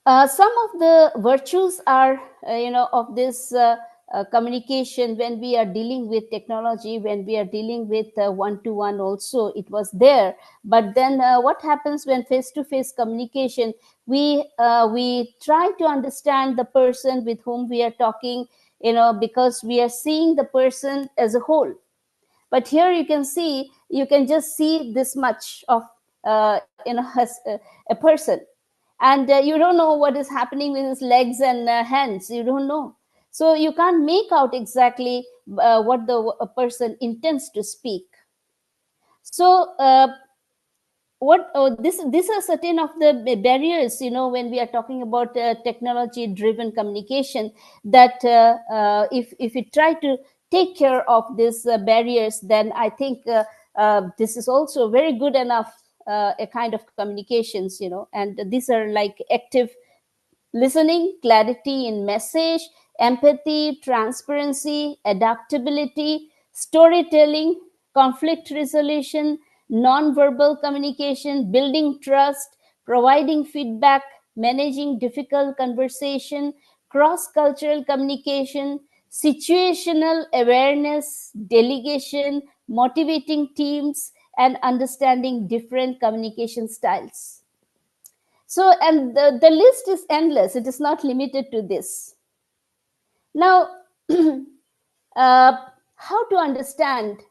Some of the virtues are, of this communication when we are dealing with technology, when we are dealing with one-to-one also, it was there. But then what happens when face-to-face communication, we try to understand the person with whom we are talking, because we are seeing the person as a whole. But here you can just see this much of, as a person. And you don't know what is happening with his legs and hands. You don't know. So you can't make out exactly what the person intends to speak. So these are certain of the barriers, when we are talking about technology driven communication, that if we try to take care of these barriers, then I think this is also very good enough a kind of communications, and these are like active listening, clarity in message, empathy, transparency, adaptability, storytelling, conflict resolution, non-verbal communication, building trust, providing feedback, managing difficult conversation, cross-cultural communication, situational awareness, delegation, motivating teams, and understanding different communication styles. So, and the list is endless. It is not limited to this. Now, how to understand,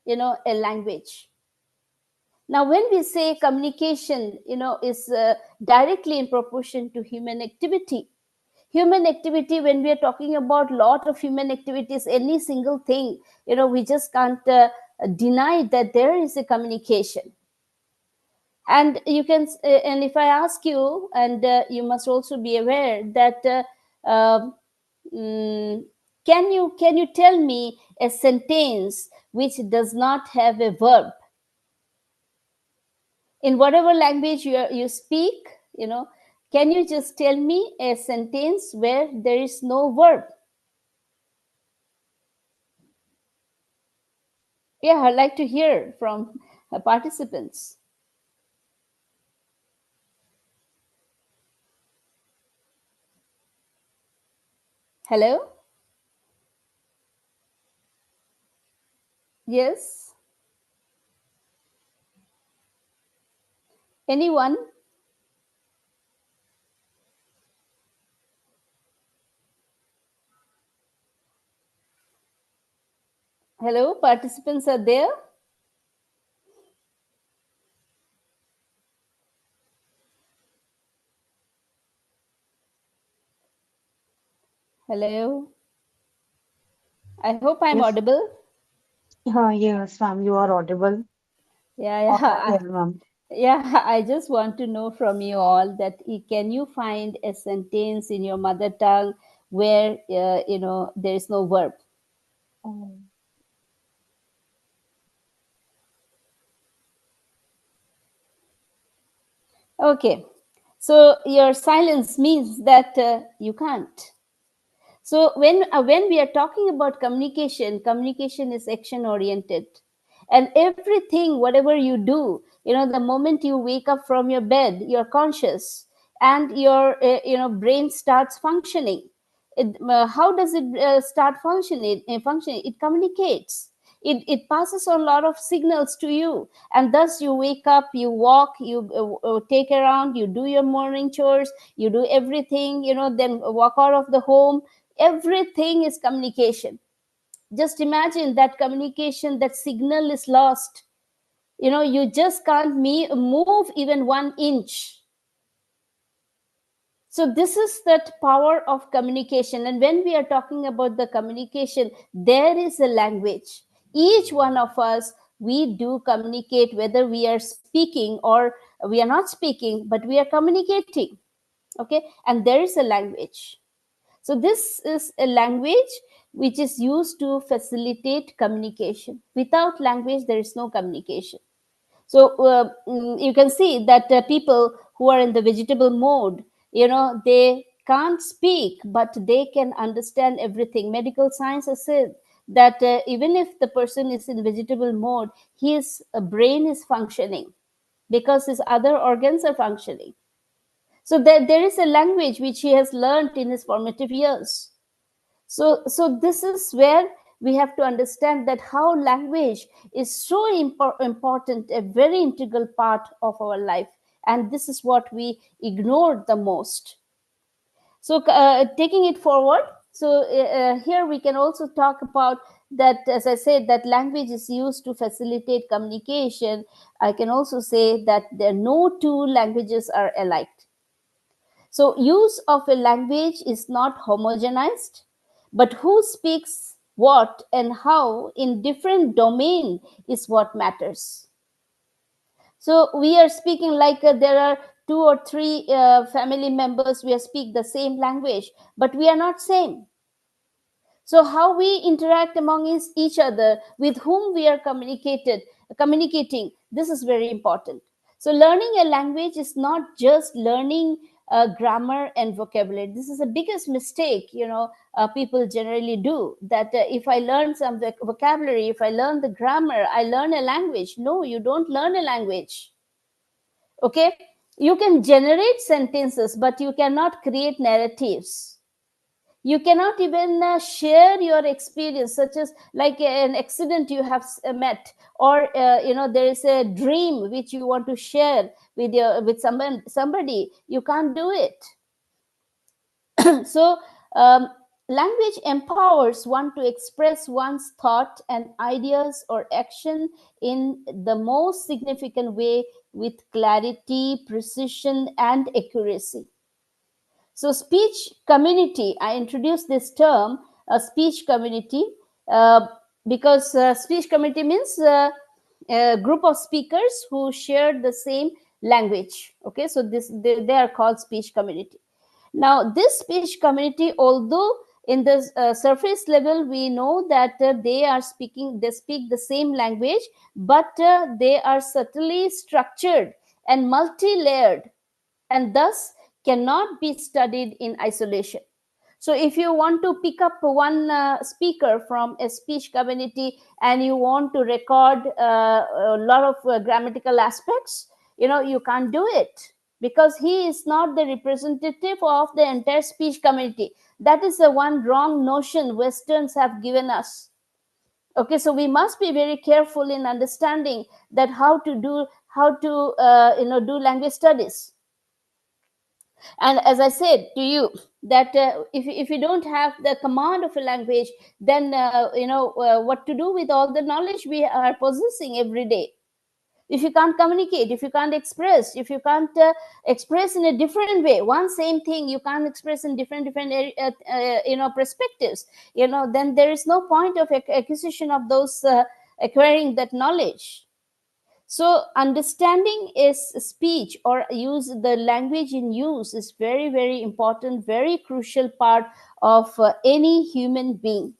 a language? Now, when we say communication, is directly in proportion to human activity. Human activity, when we are talking about lot of human activities, any single thing, we just can't deny that there is a communication. And you can, and if I ask you, and you must also be aware that can you tell me a sentence which does not have a verb? In whatever language you speak, can you just tell me a sentence where there is no verb? Yeah, I'd like to hear from participants. Hello? Yes? Anyone? Hello, participants are there? Hello? I hope I'm Yes. audible. Yes, ma'am, you are audible. Yeah. Ma'am. Yeah, I just want to know from you all that can you find a sentence in your mother tongue where there is no verb? Okay, so your silence means that you can't. So when we are talking about communication, communication is action oriented, and everything, whatever you do, the moment you wake up from your bed, you're conscious, and your brain starts functioning. How does it start functioning? It communicates. it passes on a lot of signals to you, and thus you wake up, you walk, you take around, you do your morning chores, you do everything, then walk out of the home. Everything is communication. Just imagine that communication, that signal is lost. You just can't move even 1 inch. So this is that power of communication. And when we are talking about the communication, there is a language. Each one of us, we do communicate, whether we are speaking or we are not speaking, but we are communicating. Okay. And there is a language. So this is a language which is used to facilitate communication. Without language, there is no communication. So you can see that people who are in the vegetable mode, they can't speak, but they can understand everything. Medical science has said that even if the person is in vegetable mode, his brain is functioning because his other organs are functioning. So there is a language which he has learned in his formative years. So this is where we have to understand that how language is so important, a very integral part of our life. And this is what we ignore the most. So taking it forward, so here we can also talk about that, as I said, that language is used to facilitate communication. I can also say that no two languages are alike. So use of a language is not homogenized, but who speaks what and how in different domain is what matters. So we are speaking like there are 2 or 3 family members, we speak the same language, but we are not same. So how we interact among each other, with whom we are communicating, this is very important. So learning a language is not just learning grammar and vocabulary. This is the biggest mistake, people generally do, that if I learn some vocabulary, if I learn the grammar, I learn a language. No, you don't learn a language. Okay, you can generate sentences, but you cannot create narratives. You cannot even share your experience, such as like an accident you have met, or there is a dream which you want to share with somebody. You can't do it. So language empowers one to express one's thought and ideas or action in the most significant way, with clarity, precision, and accuracy. So speech community, I introduced this term, speech community, because speech community means a group of speakers who share the same language. Okay, so they are called speech community. Now, this speech community, although in the surface level we know that they speak the same language, but they are subtly structured and multi-layered, and thus cannot be studied in isolation. So if you want to pick up one speaker from a speech community and you want to record a lot of grammatical aspects, you can't do it, because he is not the representative of the entire speech community. That is the one wrong notion Westerns have given us. Okay, so we must be very careful in understanding that how to do language studies. And as I said to you, that if you don't have the command of a language, then what to do with all the knowledge we are possessing every day? If you can't communicate, if you can't express, if you can't express in a different way, one same thing you can't express in different perspectives, then there is no point of acquisition of those acquiring that knowledge. So understanding is speech, or use the language in use, is very, very important, very crucial part of any human being.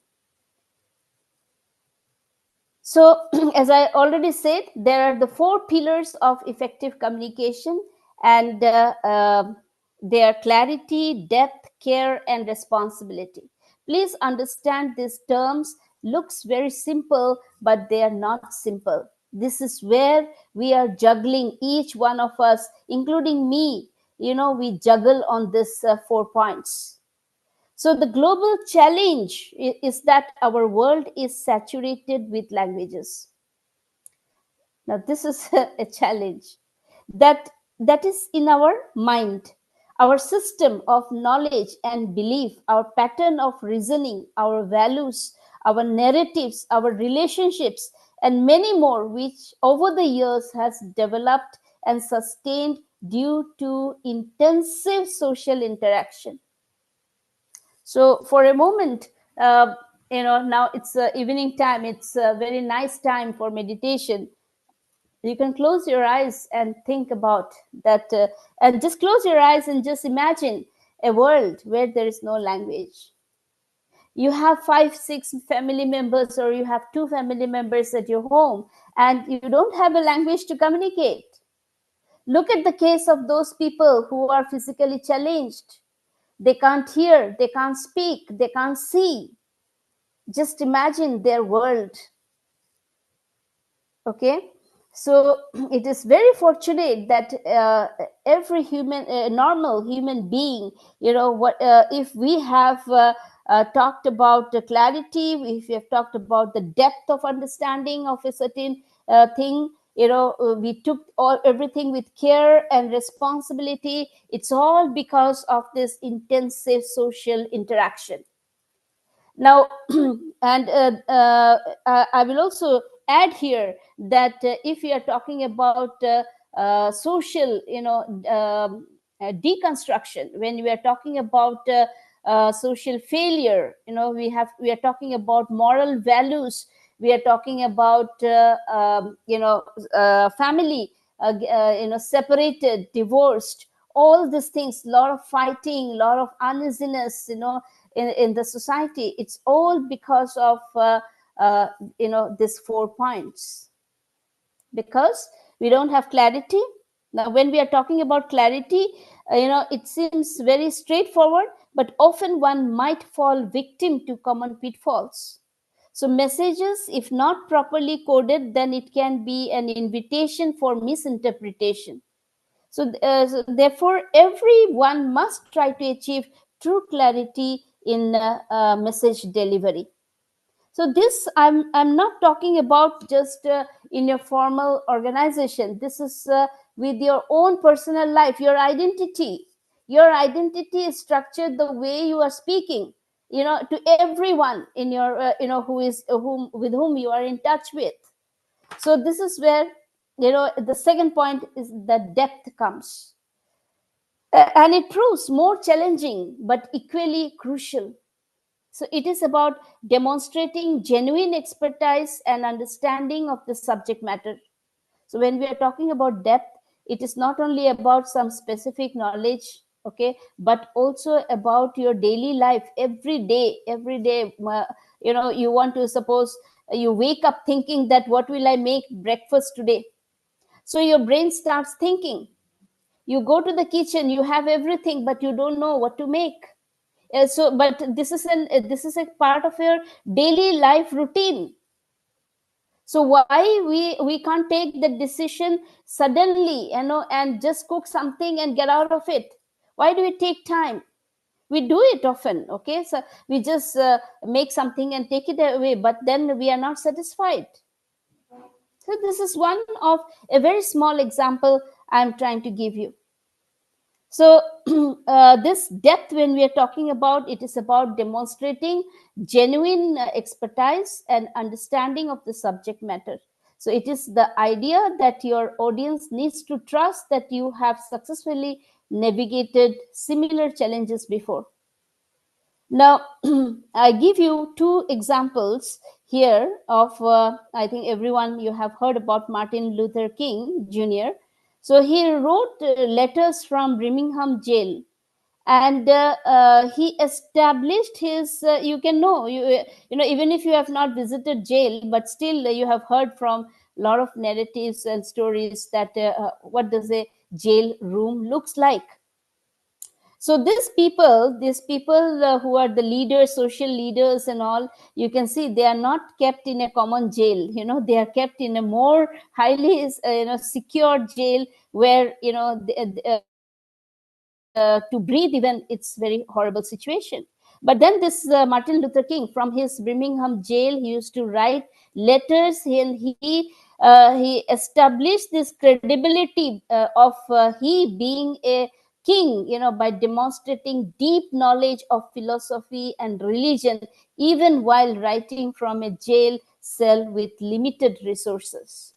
So as I already said, there are the 4 pillars of effective communication, and they are clarity, depth, care, and responsibility. Please understand these terms looks very simple, but they are not simple. This is where we are juggling, each one of us, including me, we juggle on this 4 points. So the global challenge is that our world is saturated with languages. Now this is a challenge that is in our mind, our system of knowledge and belief, our pattern of reasoning, our values, our narratives, our relationships, and many more, which over the years has developed and sustained due to intensive social interaction. So for a moment, now it's evening time. It's a very nice time for meditation. You can close your eyes and think about that, and just close your eyes and just imagine a world where there is no language. You have 5, 6 family members, or you have 2 family members at your home, and you don't have a language to communicate. Look at the case of those people who are physically challenged. They can't hear, they can't speak, they can't see. Just imagine their world. Okay, so it is very fortunate that every human, normal human being, if we have talked about the clarity, if we have talked about the depth of understanding of a certain thing, we took everything with care and responsibility. It's all because of this intensive social interaction. Now, and I will also add here that if we are talking about social, deconstruction, when we are talking about social failure, we are talking about moral values, we are talking about family, separated, divorced, all these things, a lot of fighting, a lot of uneasiness, in the society. It's all because of these 4 points, because we don't have clarity. Now when we are talking about clarity, it seems very straightforward, but often one might fall victim to common pitfalls. So messages, if not properly coded, then it can be an invitation for misinterpretation. So therefore, everyone must try to achieve true clarity in message delivery. So this, I'm not talking about just in your formal organization. This is with your own personal life, your identity. Your identity is structured the way you are speaking, to everyone in your, with whom you are in touch with. So this is where, the second point is that depth comes. And it proves more challenging but equally crucial. So it is about demonstrating genuine expertise and understanding of the subject matter. So when we are talking about depth, it is not only about some specific knowledge, okay, but also about your daily life. Every day, you want to, suppose you wake up thinking that what will I make breakfast today? So your brain starts thinking. You go to the kitchen, you have everything, but you don't know what to make. But this is a part of your daily life routine. So why we can't take the decision suddenly, and just cook something and get out of it? Why do we take time? We do it often, okay? So we just make something and take it away, but then we are not satisfied. So this is one of a very small example I'm trying to give you. So this depth, when we are talking about, it is about demonstrating genuine expertise and understanding of the subject matter. So it is the idea that your audience needs to trust that you have successfully navigated similar challenges before. Now, I give you 2 examples here of, I think everyone, you have heard about Martin Luther King Jr. So he wrote letters from Birmingham jail, and he established his, you can know, even if you have not visited jail, but still you have heard from a lot of narratives and stories that what does a jail room looks like. So these people who are the leaders, social leaders and all, you can see they are not kept in a common jail. They are kept in a more highly secure jail where to breathe even, it's very horrible situation. But then this Martin Luther King, from his Birmingham jail, he used to write letters, and he established this credibility of he being a king, by demonstrating deep knowledge of philosophy and religion, even while writing from a jail cell with limited resources.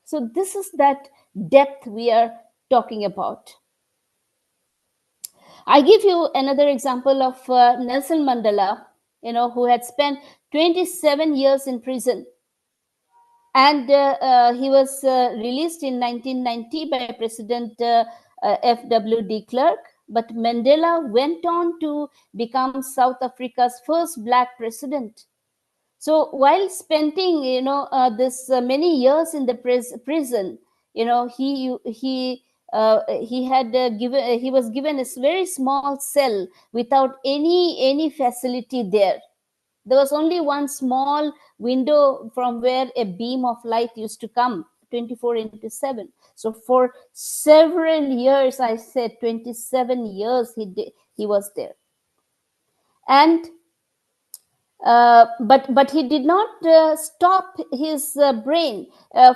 So this is that depth we are talking about. I give you another example of Nelson Mandela, who had spent 27 years in prison. And he was released in 1990 by President F.W. de Klerk. But Mandela went on to become South Africa's first Black president. So while spending, this many years in the prison, he was given a very small cell without any facility there. There was only one small window from where a beam of light used to come, 24/7. So for several years, I said 27 years he was there. And but he did not stop his brain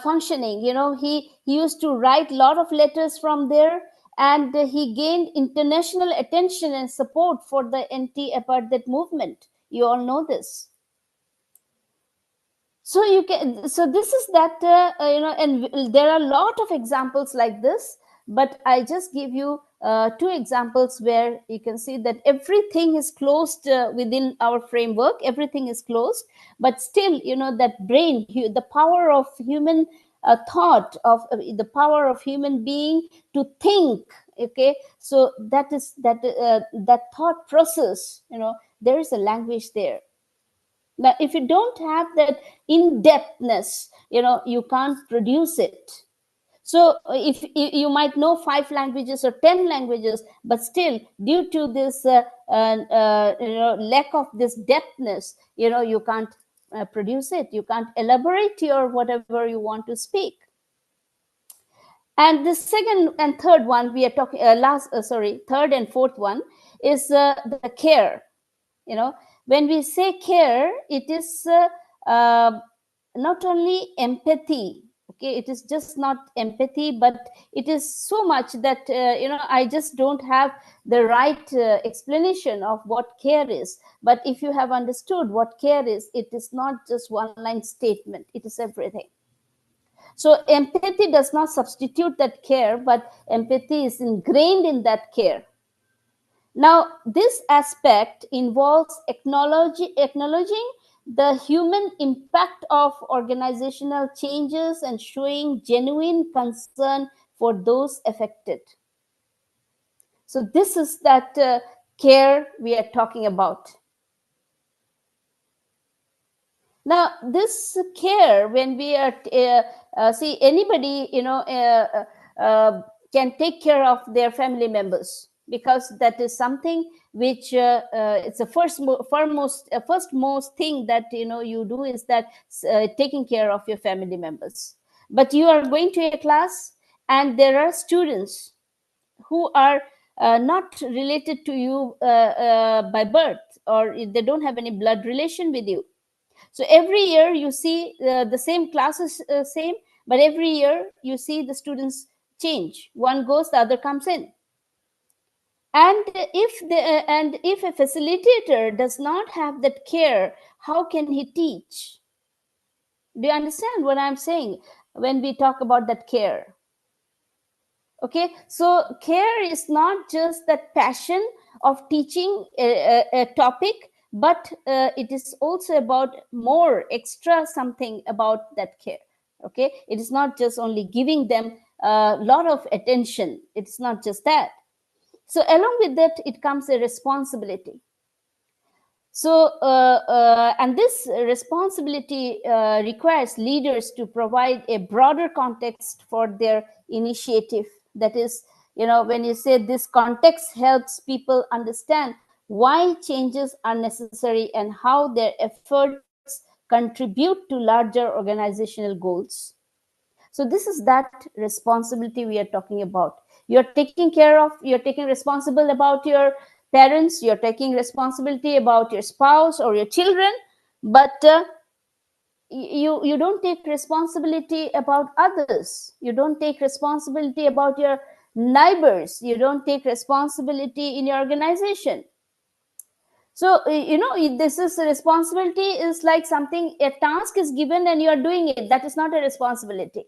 functioning. He used to write a lot of letters from there, and he gained international attention and support for the anti-apartheid movement. You all know this. So this is that, and there are a lot of examples like this, but I just give you two examples where you can see that everything is closed within our framework. Everything is closed, but still, that brain, the power of human thought, of the power of human being to think. Okay, so that is that thought process. There is a language there. Now, if you don't have that in-depthness, you can't produce it. So if you might know 5 languages or 10 languages, but still, due to this lack of this depthness, you can't produce it. You can't elaborate your whatever you want to speak. And the second and third one we are talking third and fourth one is the care. When we say care, it is not only empathy. Okay, it is just not empathy, but it is so much that I just don't have the right explanation of what care is. But if you have understood what care is, it is not just one-line statement. It is everything. So empathy does not substitute that care, but empathy is ingrained in that care. Now, this aspect involves acknowledging the human impact of organizational changes and showing genuine concern for those affected. So this is that care we are talking about. Now, this care, when we are see anybody, can take care of their family members, because that is something which it's the first most thing that you do is that taking care of your family members. But you are going to a class and there are students who are not related to you by birth, or they don't have any blood relation with you. So every year you see the same classes, same, but every year you see the students change. One goes, the other comes in. And if a facilitator does not have that care, how can he teach? Do you understand what I'm saying when we talk about that care? Okay, so care is not just that passion of teaching a topic, but it is also about more extra something about that care. Okay, it is not just only giving them a lot of attention. It's not just that. So along with that, it comes a responsibility. So, and this responsibility requires leaders to provide a broader context for their initiative. That is, when you say this context helps people understand why changes are necessary and how their efforts contribute to larger organizational goals. So this is that responsibility we are talking about. You're taking responsible about your Parents, you're taking responsibility about your spouse or your children, but you don't take responsibility about others. You don't take responsibility about your neighbors. You don't take responsibility in your organization. So this is a responsibility is like something, a task is given and you are doing it. That is not a responsibility.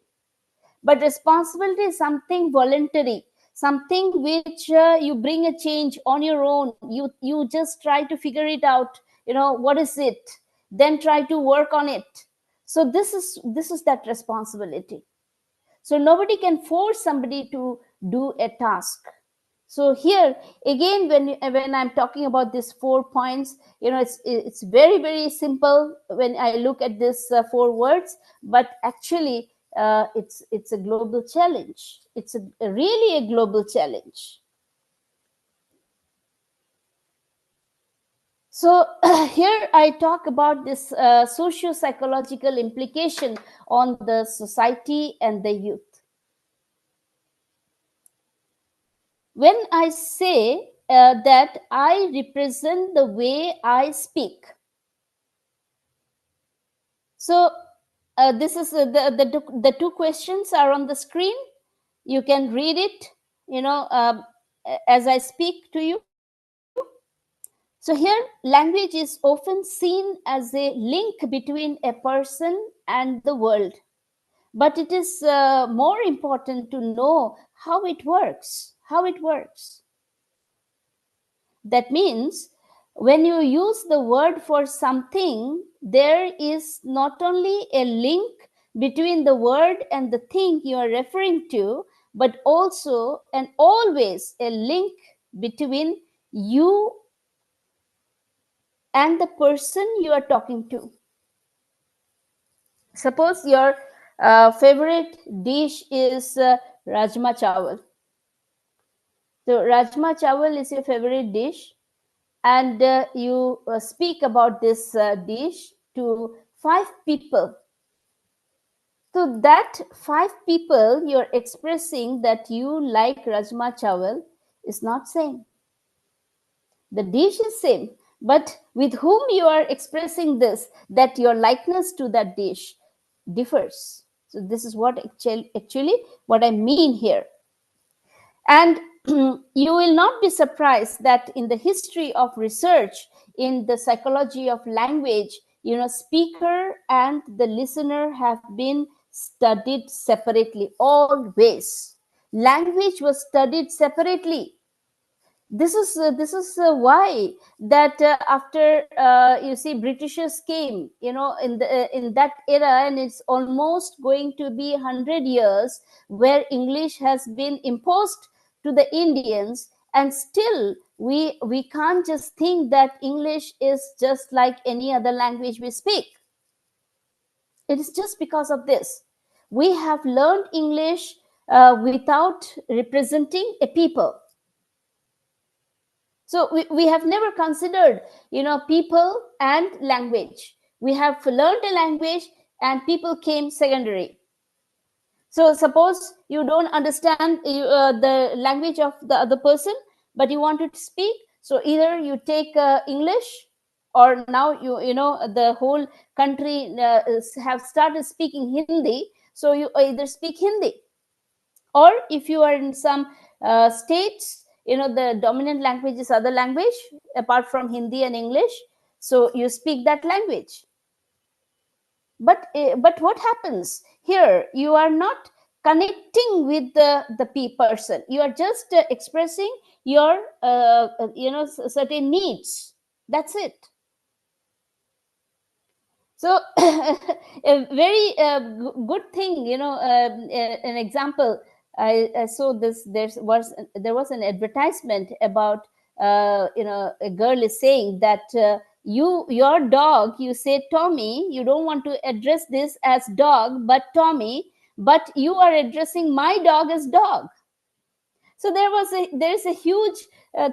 But responsibility is something voluntary, something which you bring a change on your own. You just try to figure it out, what is it, then try to work on it. So this is that responsibility. So nobody can force somebody to do a task. So here again, when I'm talking about these 4 points, it's very, very simple when I look at this 4 words, but actually it's a global challenge. It's really a global challenge. So here I talk about this socio-psychological implication on the society and the youth. When I say that I represent the way I speak, so this is the 2 questions are on the screen. You can read it, as I speak to you. So here, language is often seen as a link between a person and the world. But it is more important to know how it works. That means when you use the word for something, there is not only a link between the word and the thing you are referring to, but also and always a link between you and the person you are talking to. Suppose your favorite dish is Rajma Chawal. So Rajma Chawal is your favorite dish, and you speak about this dish to 5 people. So that 5 people you're expressing that you like Rajma Chawal is not same. The dish is same, but with whom you are expressing this, that your likeness to that dish differs. So this is what actually what I mean here. And you will not be surprised that in the history of research in the psychology of language, speaker and the listener have been studied separately always. Language was studied separately. This is why that after you see Britishers came, in that era, and it's almost going to be 100 years where English has been imposed to the Indians, and still we can't just think that English is just like any other language we speak. It is just because of this. We have learned English without representing a people. So we have never considered, people and language. We have learned a language and people came secondary. So suppose you don't understand the language of the other person, but you want to speak. So either you take English, or now the whole country have started speaking Hindi. So you either speak Hindi, or if you are in some states, the dominant language is other language apart from Hindi and English, so you speak that language. But what happens here? You are not connecting with the person. You are just expressing your certain needs. That's it. So a very good thing, an example. I saw this. There was an advertisement about a girl is saying that your dog, you say Tommy, you don't want to address this as dog but Tommy, but you are addressing my dog as dog. So there's a huge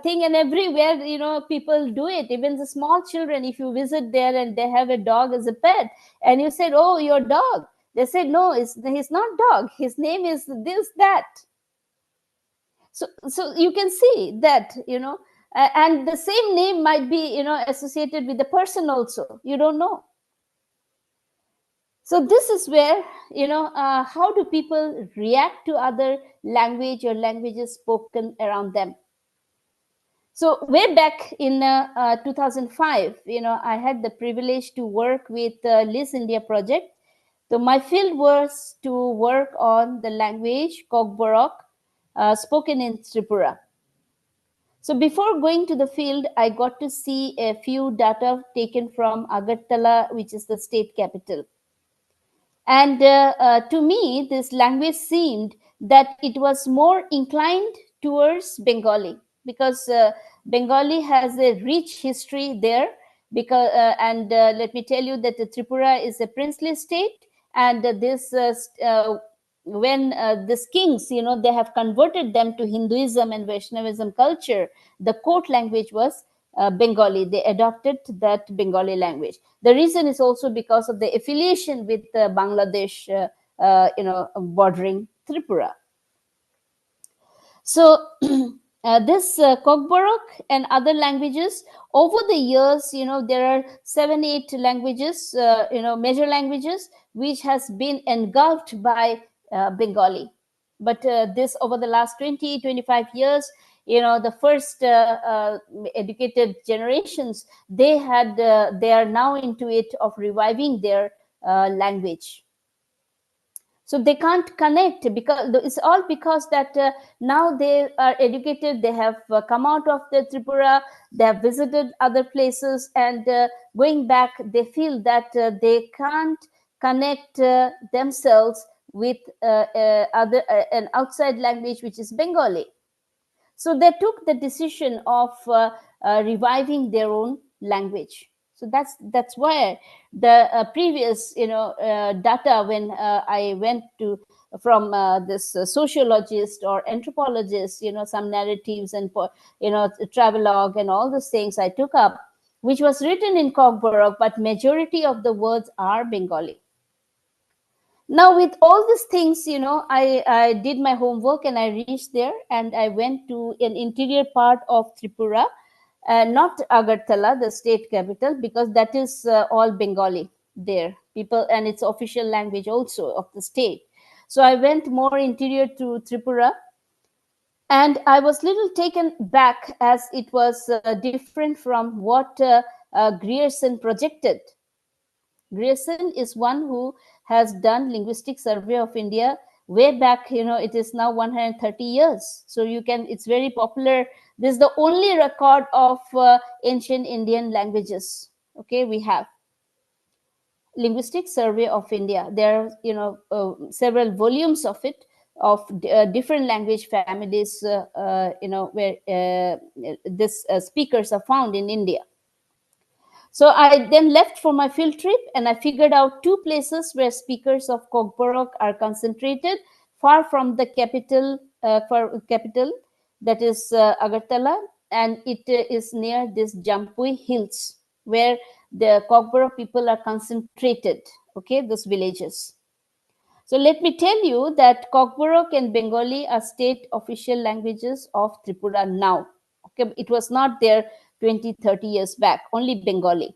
thing, and everywhere people do it. Even the small children, if you visit there and they have a dog as a pet, and you said, "Oh, your dog," they said, "No, he's not dog. His name is this, that." So you can see that And the same name might be, associated with the person also. You don't know. So this is where, how do people react to other language or languages spoken around them? So way back in 2005, I had the privilege to work with Liz India project. So my field was to work on the language Kokborok, spoken in Tripura. So before going to the field, I got to see a few data taken from Agartala, which is the state capital. And to me, this language seemed that it was more inclined towards Bengali, because Bengali has a rich history there. Because and let me tell you that Tripura is a princely state, and when these kings, they have converted them to Hinduism and Vaishnavism culture, the court language was Bengali. They adopted that Bengali language. The reason is also because of the affiliation with Bangladesh, bordering Tripura. So this Kokborok and other languages, over the years, there are 7-8 languages, major languages, which has been engulfed by Bengali. But this, over the last 20-25 years, the first educated generations, they are now into it of reviving their language. So they can't connect, because it's all because that now they are educated, they have come out of the Tripura, they have visited other places, and going back, they feel that they can't connect themselves with an outside language, which is Bengali. So they took the decision of reviving their own language. So that's why the previous data, when I went to from this sociologist or anthropologist, some narratives and travelogue and all those things I took up, which was written in Kokborok, but majority of the words are Bengali. Now, with all these things, I did my homework and I reached there, and I went to an interior part of Tripura, not Agartala, the state capital, because that is all Bengali there, people, and it's official language also of the state. So I went more interior to Tripura, and I was little taken back, as it was different from what Grierson projected. Grierson is one who has done linguistic survey of India way back, it is now 130 years. So it's very popular. This is the only record of ancient Indian languages. Okay, we have linguistic survey of India. There are, several volumes of it, of different language families, where this speakers are found in India. So I then left for my field trip, and I figured out 2 places where speakers of Kokborok are concentrated, far from the capital, that is Agartala, and it is near this Jampui hills, where the Kokborok people are concentrated, okay, those villages. So let me tell you that Kokborok and Bengali are state official languages of Tripura now. Okay, it was not there 20-30 years back, only Bengali.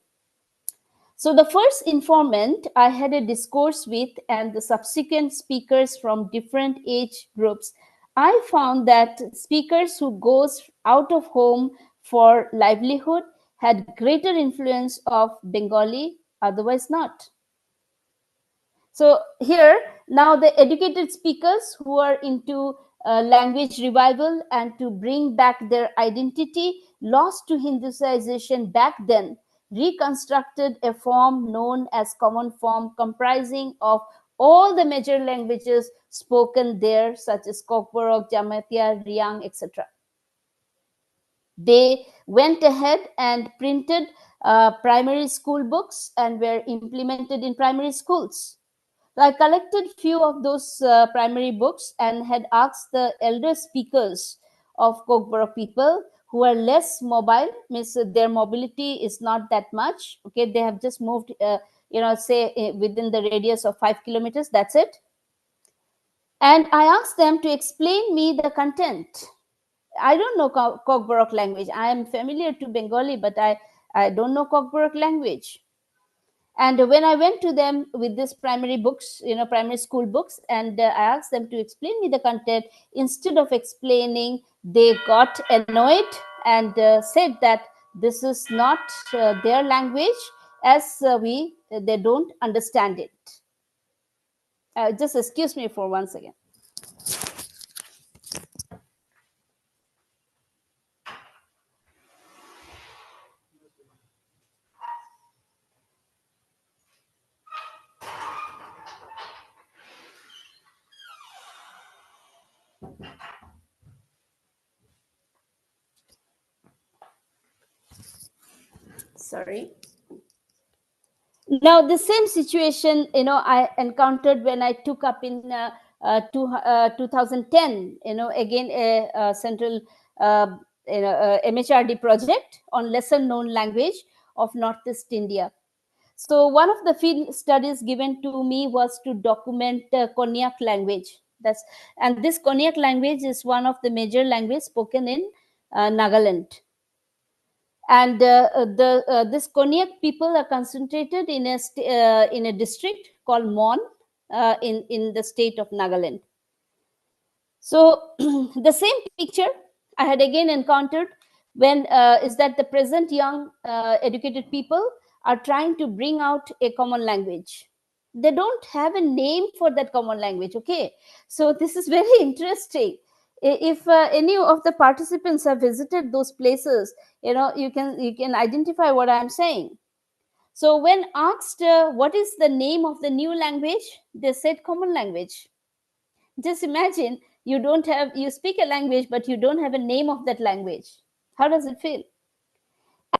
So the first informant I had a discourse with, and the subsequent speakers from different age groups, I found that speakers who goes out of home for livelihood had greater influence of Bengali, otherwise not. So here, now the educated speakers who are into language revival and to bring back their identity lost to Hinduization back then, reconstructed a form known as common form, comprising of all the major languages spoken there, such as Kokborok, Jamatia, Riang, etc. They went ahead and printed primary school books and were implemented in primary schools. So I collected few of those primary books and had asked the elder speakers of Kokborok people who are less mobile, means their mobility is not that much. Okay, they have just moved, say within the radius of 5 kilometers. That's it. And I asked them to explain me the content I don't know Kokborok language. I am familiar to Bengali, but I don't know Kokborok language. And when I went to them with these primary books, primary school books, and I asked them to explain me the content, instead of explaining, they got annoyed and said that this is not their language, as they don't understand it. Just excuse me for one second. Sorry. Now, the same situation, I encountered when I took up in 2010, again, a central, MHRD project on lesser known language of Northeast India. So one of the field studies given to me was to document Konyak language. And this Konyak language is one of the major languages spoken in Nagaland. And this Konyak people are concentrated in a district called Mon in the state of Nagaland. So the same picture I had again encountered when is that the present young educated people are trying to bring out a common language. They don't have a name for that common language. Okay, so this is very interesting. If any of the participants have visited those places, you can identify what I'm saying. So when asked what is the name of the new language, they said common language. Just imagine you speak a language, but you don't have a name of that language. How does it feel?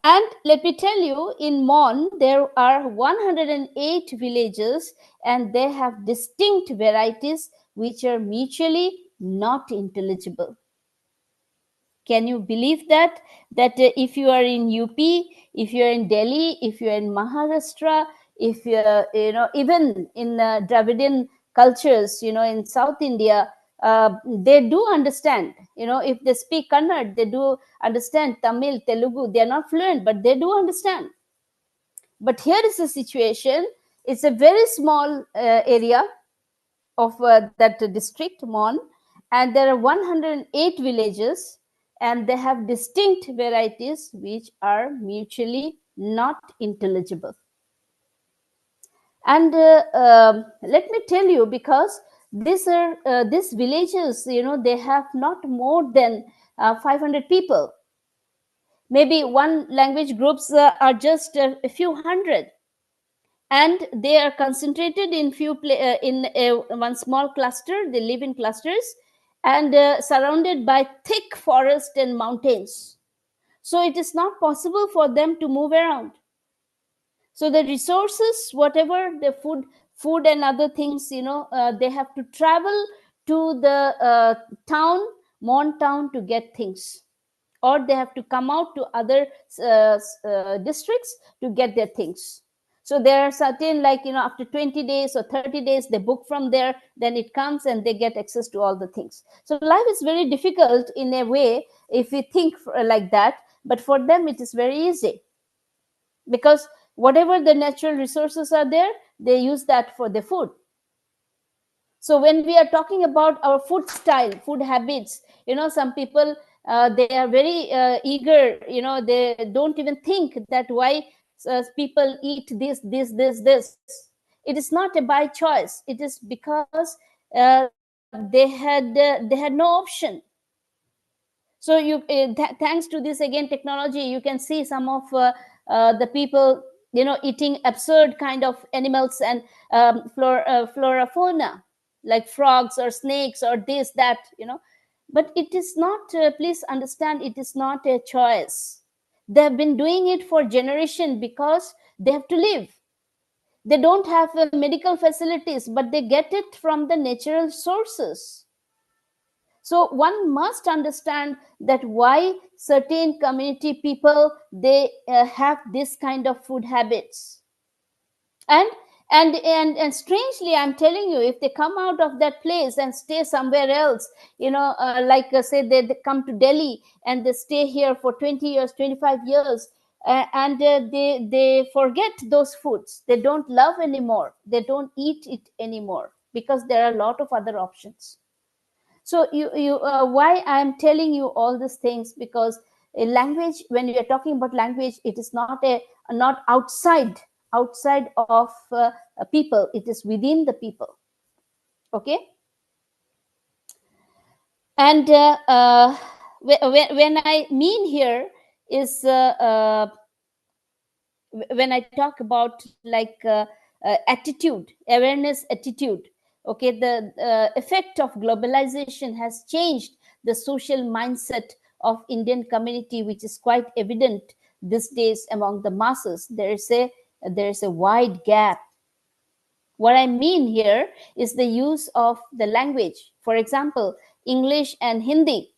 And let me tell you, in Mon, there are 108 villages, and they have distinct varieties which are mutually not intelligible. Can you believe that if you are in UP, if you are in Delhi, if you are in Maharashtra, if you are, even in Dravidian cultures, in South India, they do understand. If they speak Kannada, they do understand Tamil, Telugu. They are not fluent, but they do understand. But here is the situation. It's a very small area of that district, Mon, and there are 108 villages, and they have distinct varieties which are mutually not intelligible. And let me tell you, because these villages, they have not more than 500 people. Maybe one language groups are just a few hundred, and they are concentrated in one small cluster. They live in clusters and surrounded by thick forest and mountains. So it is not possible for them to move around. So the resources, whatever the food and other things, they have to travel to the Mon town to get things, or they have to come out to other districts to get their things. So there are certain, after 20 days or 30 days, they book from there, then it comes and they get access to all the things. So life is very difficult in a way if we think like that, but for them it is very easy, because whatever the natural resources are there, they use that for the food. So when we are talking about our food style, food habits, some people, they are very eager, they don't even think that why people eat this. It is not a by choice. It is because they had no option. So thanks to this, again, technology, you can see some of the people, eating absurd kind of animals and flora fauna, like frogs or snakes or this, that, but it is not, please understand, it is not a choice. They have been doing it for generation because they have to live. They don't have medical facilities, but they get it from the natural sources. So one must understand that why certain community people, they have this kind of food habits. And And strangely, I'm telling you, if they come out of that place and stay somewhere else, say they come to Delhi and they stay here for 20 years, 25 years, and they forget those foods. They don't love anymore. They don't eat it anymore because there are a lot of other options. So why I'm telling you all these things, because a language, when we are talking about language, it is not outside of people. It is within the people. Okay. And when I mean here is when I talk about attitude, awareness, attitude. Okay, the effect of globalization has changed the social mindset of Indian community, which is quite evident these days among the masses. There is a wide gap. What I mean here is the use of the language. For example, English and Hindi.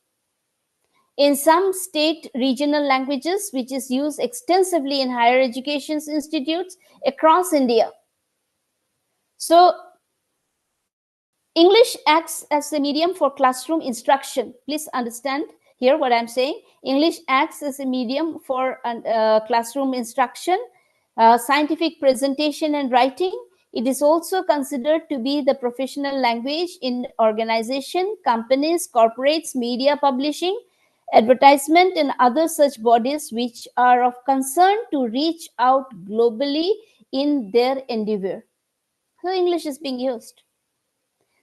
In some state regional languages, which is used extensively in higher education institutes across India. So English acts as a medium for classroom instruction. Please understand here what I'm saying. English acts as a medium for classroom instruction, scientific presentation and writing. It is also considered to be the professional language in organization, companies, corporates, media publishing, advertisement, and other such bodies which are of concern to reach out globally in their endeavor. So English is being used.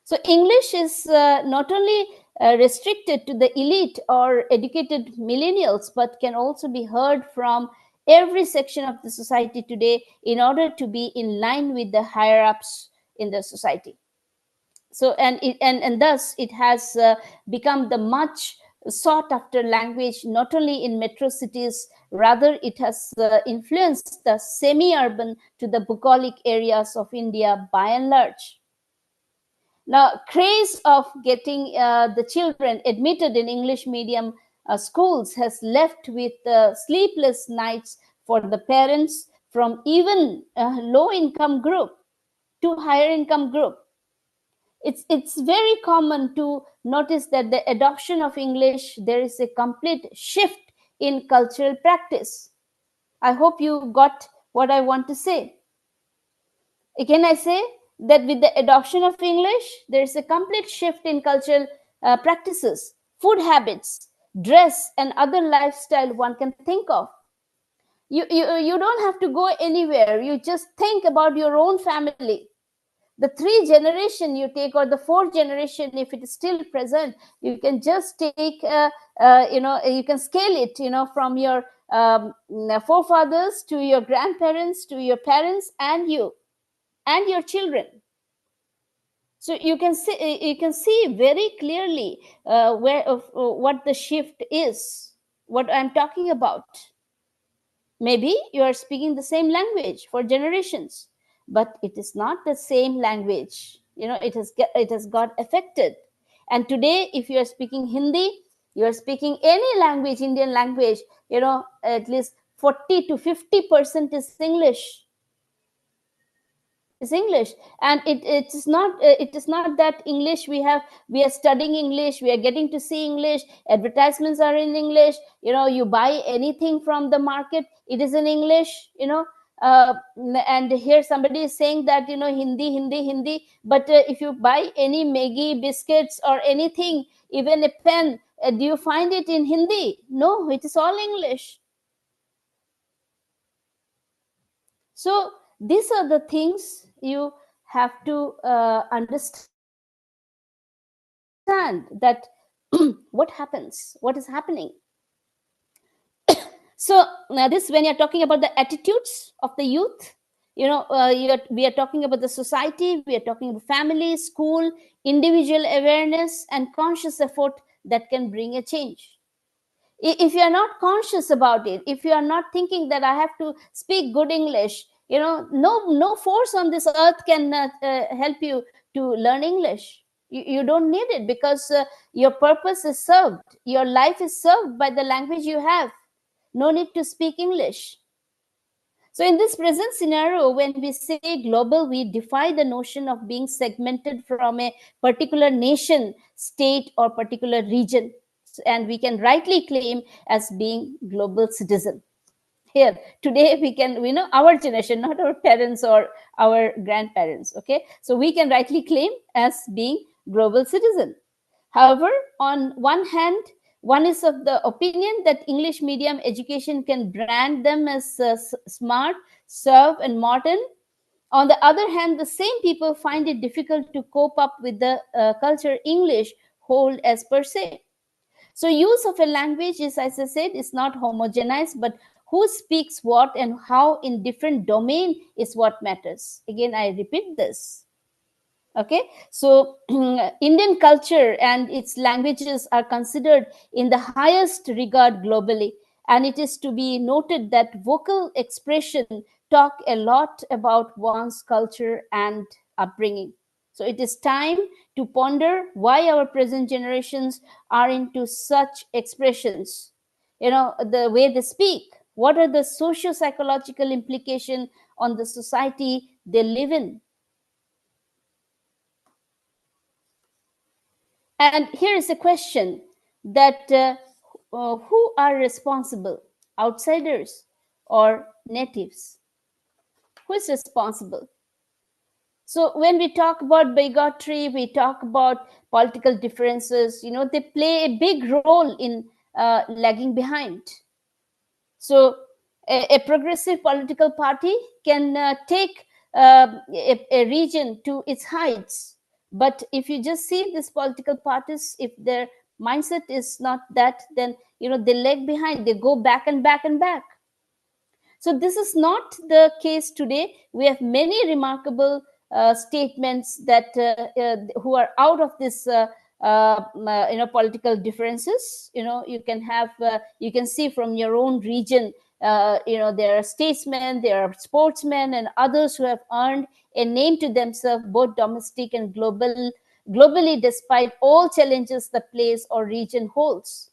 So English is not only restricted to the elite or educated millennials, but can also be heard from every section of the society today in order to be in line with the higher ups in the society. So and thus it has become the much sought after language, not only in metro cities, rather it has influenced the semi-urban to the bucolic areas of India by and large. Now, craze of getting the children admitted in English medium schools has left with sleepless nights for the parents from even low income group to higher income group. It's very common to notice that the adoption of English, there is a complete shift in cultural practice. I hope you got what I want to say. Again, I say that with the adoption of English, there is a complete shift in cultural practices, food habits, dress, and other lifestyle one can think of. You don't have to go anywhere. You just think about your own family. The 3 generation you take, or the 4 generation, if it is still present, you can just take, you can scale it, from your forefathers to your grandparents to your parents and you and your children. So you can see very clearly what the shift is, what I'm talking about. Maybe you are speaking the same language for generations, but it is not the same language. It has got affected. And today, if you are speaking Hindi, you are speaking any language, Indian language, at least 40 to 50% is English. Is English, and it is not that English we are studying English, we are getting to see English, advertisements are in English, you buy anything from the market, it is in English, and here somebody is saying that Hindi, but if you buy any Maggi biscuits or anything, even a pen, do you find it in Hindi? No, it is all English. So these are the things you have to understand, that what is happening. So now this, when you're talking about the attitudes of the youth, we are talking about the society, we are talking about family, school, individual awareness and conscious effort that can bring a change. If you are not conscious about it, if you are not thinking that I have to speak good English, no force on this earth can help you to learn English. You don't need it, because your purpose is served, your life is served by the language you have. No need to speak English. So in this present scenario, when we say global, we defy the notion of being segmented from a particular nation, state, or particular region. And we can rightly claim as being global citizen. Here, today we know our generation, not our parents or our grandparents, okay? So we can rightly claim as being global citizen. However, on one hand, one is of the opinion that English medium education can brand them as smart, serve, and modern. On the other hand, the same people find it difficult to cope up with the culture English hold as per se. So use of a language is, as I said, is not homogenized, but who speaks what and how in different domain is what matters. Again, I repeat this. Okay, so Indian culture and its languages are considered in the highest regard globally, and it is to be noted that vocal expression talk a lot about one's culture and upbringing. So it is time to ponder why our present generations are into such expressions, the way they speak. What are the socio-psychological implications on the society they live in? And here is a question that who are responsible, outsiders or natives? Who is responsible? So when we talk about bigotry, we talk about political differences, they play a big role in lagging behind. So a progressive political party can take a region to its heights. But if you just see these political parties, if their mindset is not that, then they lag behind, they go back and back and back. So this is not the case today. We have many remarkable statements that who are out of this political differences. You can have you can see from your own region. There are statesmen, there are sportsmen, and others who have earned a name to themselves, both domestic and globally, despite all challenges the place or region holds.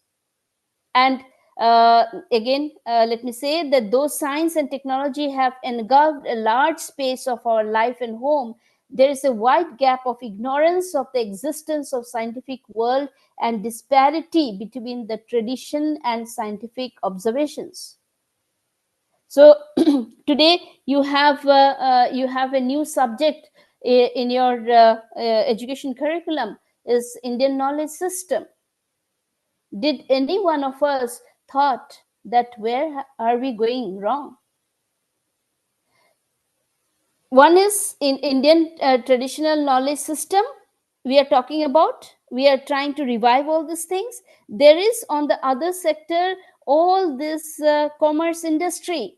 And again, let me say that though science and technology have engulfed a large space of our life and home, there is a wide gap of ignorance of the existence of scientific world and disparity between the tradition and scientific observations. So today you have a new subject in your education curriculum is Indian knowledge system. Did any one of us thought that where are we going wrong? One is in Indian traditional knowledge system we are talking about. We are trying to revive all these things. There is on the other sector all this commerce industry,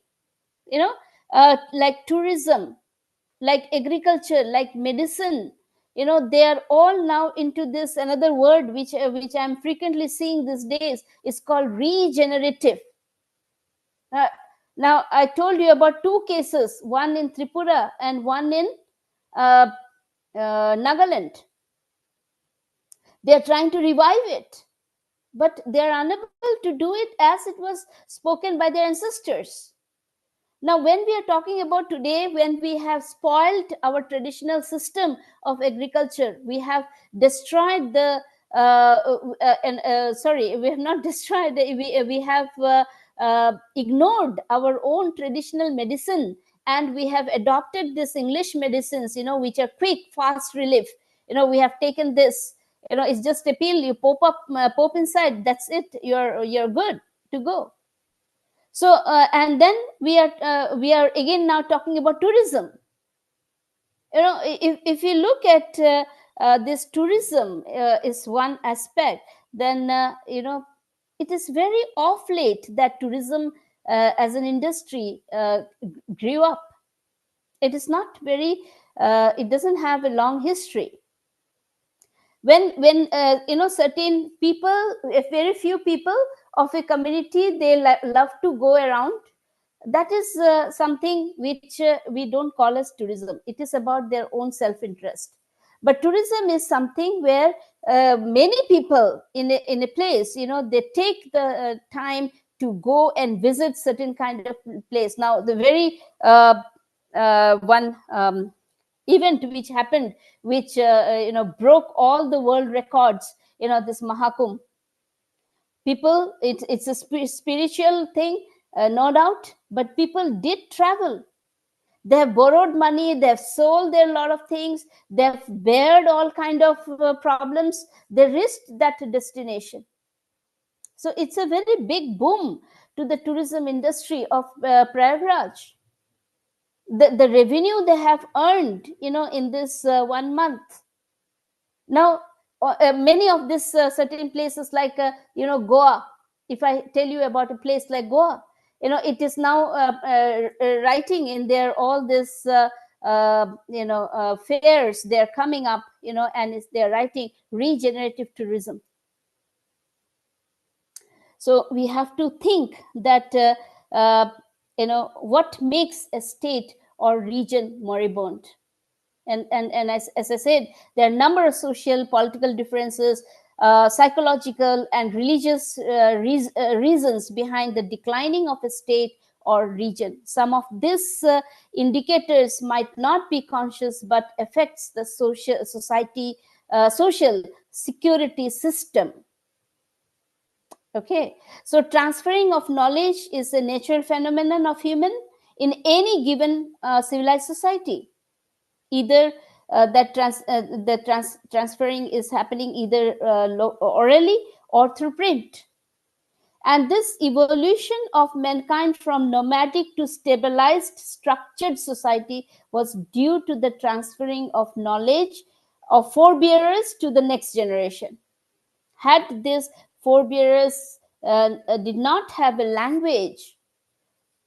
like tourism, like agriculture, like medicine. They are all now into this another word which I'm frequently seeing these days is called regenerative. Now I told you about two cases, one in Tripura and one in Nagaland. They are trying to revive it, but they are unable to do it as it was spoken by their ancestors. Now, when we are talking about today, when we have spoiled our traditional system of agriculture, we have destroyed the, sorry, we have not destroyed, we have ignored our own traditional medicine, and we have adopted this English medicines, which are quick, fast relief. We have taken this, it's just a pill, you pop inside, that's it, you're good to go. So and then we are again now talking about tourism. If you look at this tourism is one aspect, then it is very off late that tourism as an industry grew up. It is not very it doesn't have a long history. When certain people, very few people of a community, they love to go around, that is something which we don't call as tourism. It is about their own self-interest. But tourism is something where many people in a place, they take the time to go and visit certain kind of place. Now, the very one event which happened, which broke all the world records, this Mahakumbh. People, it's a spiritual thing, no doubt, but people did travel. They have borrowed money, they have sold their lot of things, they have bared all kind of problems, they risked that destination. So it's a very big boom to the tourism industry of Prayagraj. The revenue they have earned, in this 1 month. Now, many of these certain places like, Goa, if I tell you about a place like Goa, it is now writing in there all this, fairs, they're coming up, and they're writing regenerative tourism. So we have to think that, what makes a state or region moribund. And as I said, there are a number of social, political differences, psychological and religious reasons behind the declining of a state or region. Some of these indicators might not be conscious, but affects the social security system. Okay, so transferring of knowledge is a natural phenomenon of human in any given civilized society. Either transferring is happening either orally or through print. And this evolution of mankind from nomadic to stabilized, structured society was due to the transferring of knowledge of forebearers to the next generation. Had these forebearers did not have a language,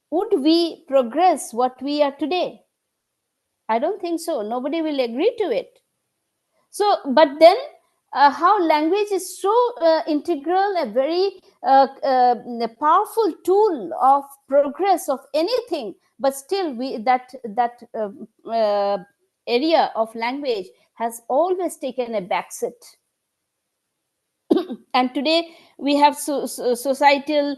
would we progress what we are today? I don't think so. Nobody will agree to it. So, but then how language is so integral, a very powerful tool of progress of anything, but still that area of language has always taken a backseat. And today we have societal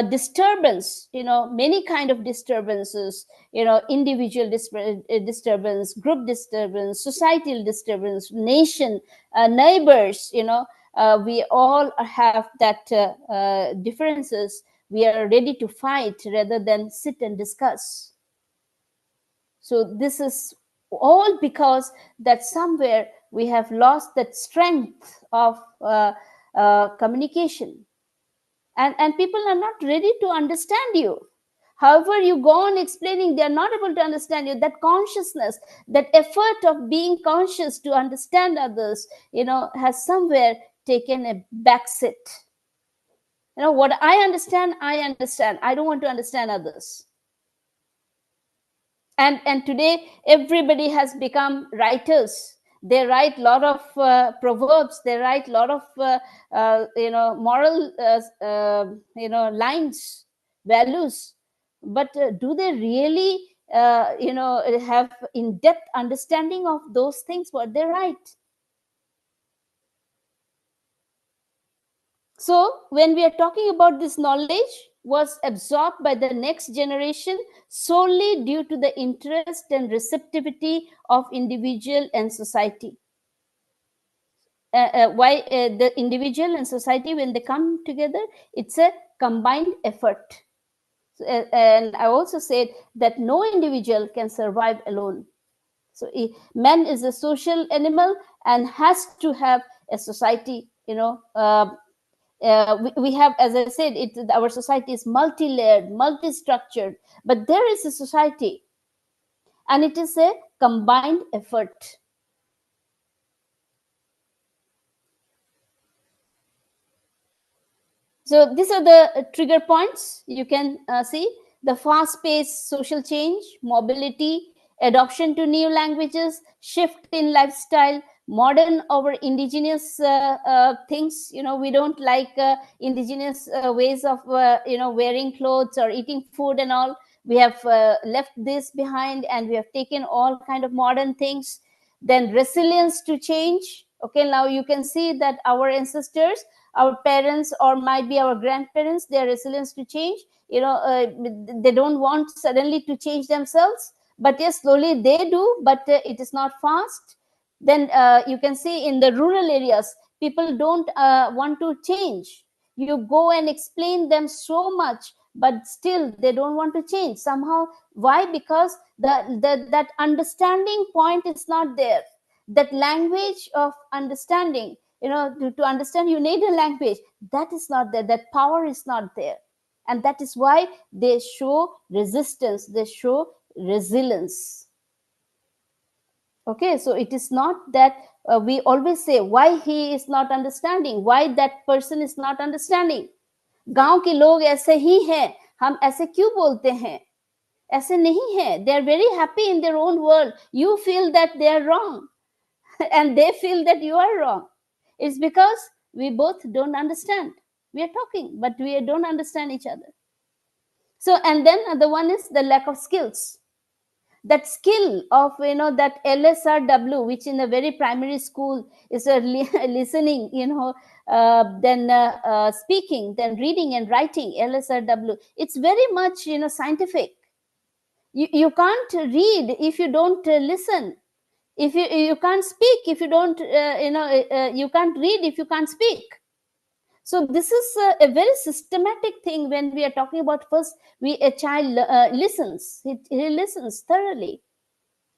disturbance, many kind of disturbances, individual disturbance, group disturbance, societal disturbance, nation, neighbors, we all have that differences. We are ready to fight rather than sit and discuss. So this is all because that somewhere we have lost that strength of communication, and people are not ready to understand you. However you go on explaining, they are not able to understand you. That consciousness, that effort of being conscious to understand others, has somewhere taken a backseat. What I understand, I don't want to understand others. And today everybody has become writers. They write a lot of proverbs, they write a lot of moral lines, values, but do they really have in-depth understanding of those things what they write? So when we are talking about this knowledge was absorbed by the next generation solely due to the interest and receptivity of individual and society. Why the individual and society, when they come together, it's a combined effort. And I also said that no individual can survive alone. So man is a social animal and has to have a society, we have, as I said, our society is multi-layered, multi-structured, but there is a society, and it is a combined effort. So these are the trigger points. You can see the fast-paced social change, mobility, adoption to new languages, shift in lifestyle, modern over indigenous things. We don't like indigenous ways of wearing clothes or eating food and all. We have left this behind, and we have taken all kind of modern things. Then resilience to change. Okay, now you can see that our ancestors our parents or might be our grandparents, their resilience to change, they don't want suddenly to change themselves, but yes, slowly they do, but it is not fast. Then you can see in the rural areas, people don't want to change. You go and explain them so much, but still they don't want to change somehow. Why? Because that understanding point is not there. That language of understanding, to understand you need a language, that is not there. That power is not there, and that is why they show resistance, they show resilience. Okay, so it is not that we always say why he is not understanding, why that person is not understanding. गांव के लोग ऐसे ही हैं, हम ऐसे क्यों बोलते हैं? ऐसे नहीं है. They are very happy in their own world. You feel that they are wrong and they feel that you are wrong. It's because we both don't understand. We are talking, but we don't understand each other. So, and then the one is the lack of skills. That skill of, that LSRW, which in a very primary school is a listening, then speaking, then reading and writing, LSRW. It's very much, scientific. You can't read if you don't listen. If you can't speak if you don't, you can't read if you can't speak. So this is a very systematic thing when we are talking about. First, a child listens. He listens thoroughly.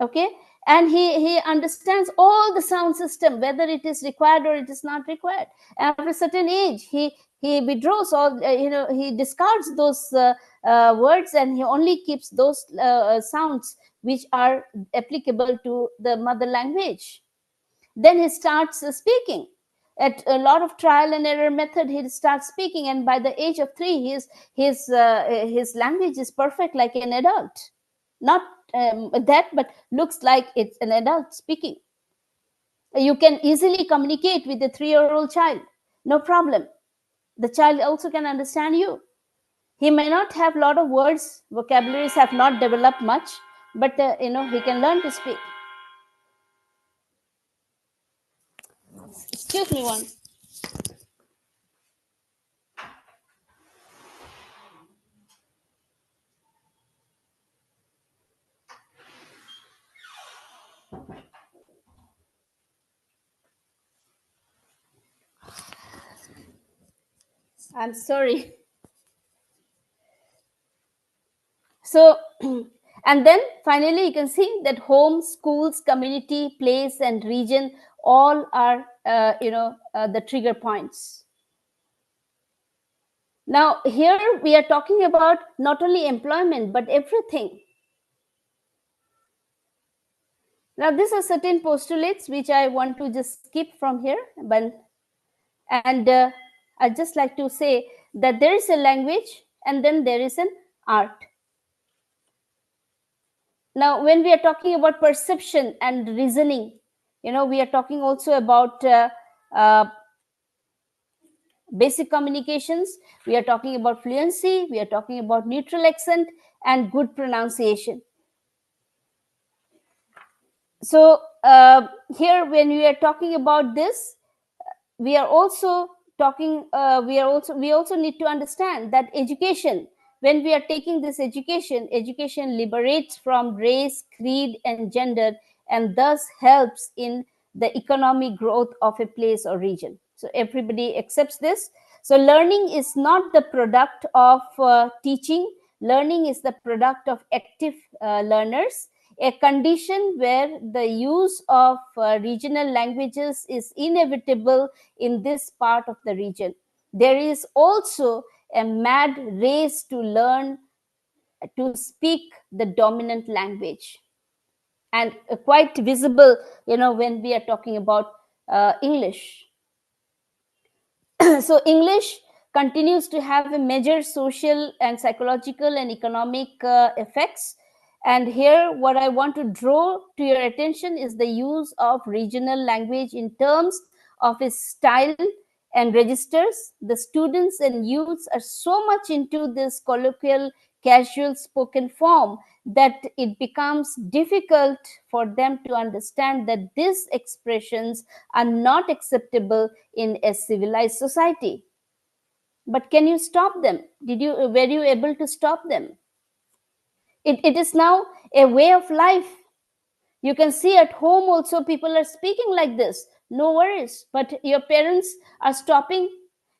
Okay, and he understands all the sound system, whether it is required or it is not required. After a certain age, he withdraws all, he discards those words, and he only keeps those sounds which are applicable to the mother language. Then he starts speaking. At a lot of trial and error method, he starts speaking, and by the age of 3, his language is perfect like an adult. Not that, but looks like it's an adult speaking. You can easily communicate with a 3-year-old child, no problem. The child also can understand you. He may not have a lot of words, vocabularies have not developed much, but he can learn to speak. Excuse me one. I'm sorry. So, and then finally you can see that home, schools, community, place, and region all are, the trigger points. Now, here we are talking about not only employment, but everything. Now, these are certain postulates which I want to just skip from here, and I'd just like to say that there is a language and then there is an art. Now, when we are talking about perception and reasoning, we are talking also about basic communications. We are talking about fluency. We are talking about neutral accent and good pronunciation. So here, when we are talking about this, we are also talking. We also need to understand that education. When we are taking this education liberates from race, creed, and gender, and thus helps in the economic growth of a place or region. So everybody accepts this. So learning is not the product of teaching. Learning is the product of active learners. A condition where the use of regional languages is inevitable in this part of the region. There is also a mad race to learn to speak the dominant language, and quite visible, when we are talking about English. So English continues to have a major social and psychological and economic effects. And here, what I want to draw to your attention is the use of regional language in terms of its style and registers. The students and youths are so much into this colloquial casual spoken form that it becomes difficult for them to understand that these expressions are not acceptable in a civilized society. But can you stop them? Were you able to stop them? It is now a way of life. You can see at home also people are speaking like this. No worries. But your parents are stopping.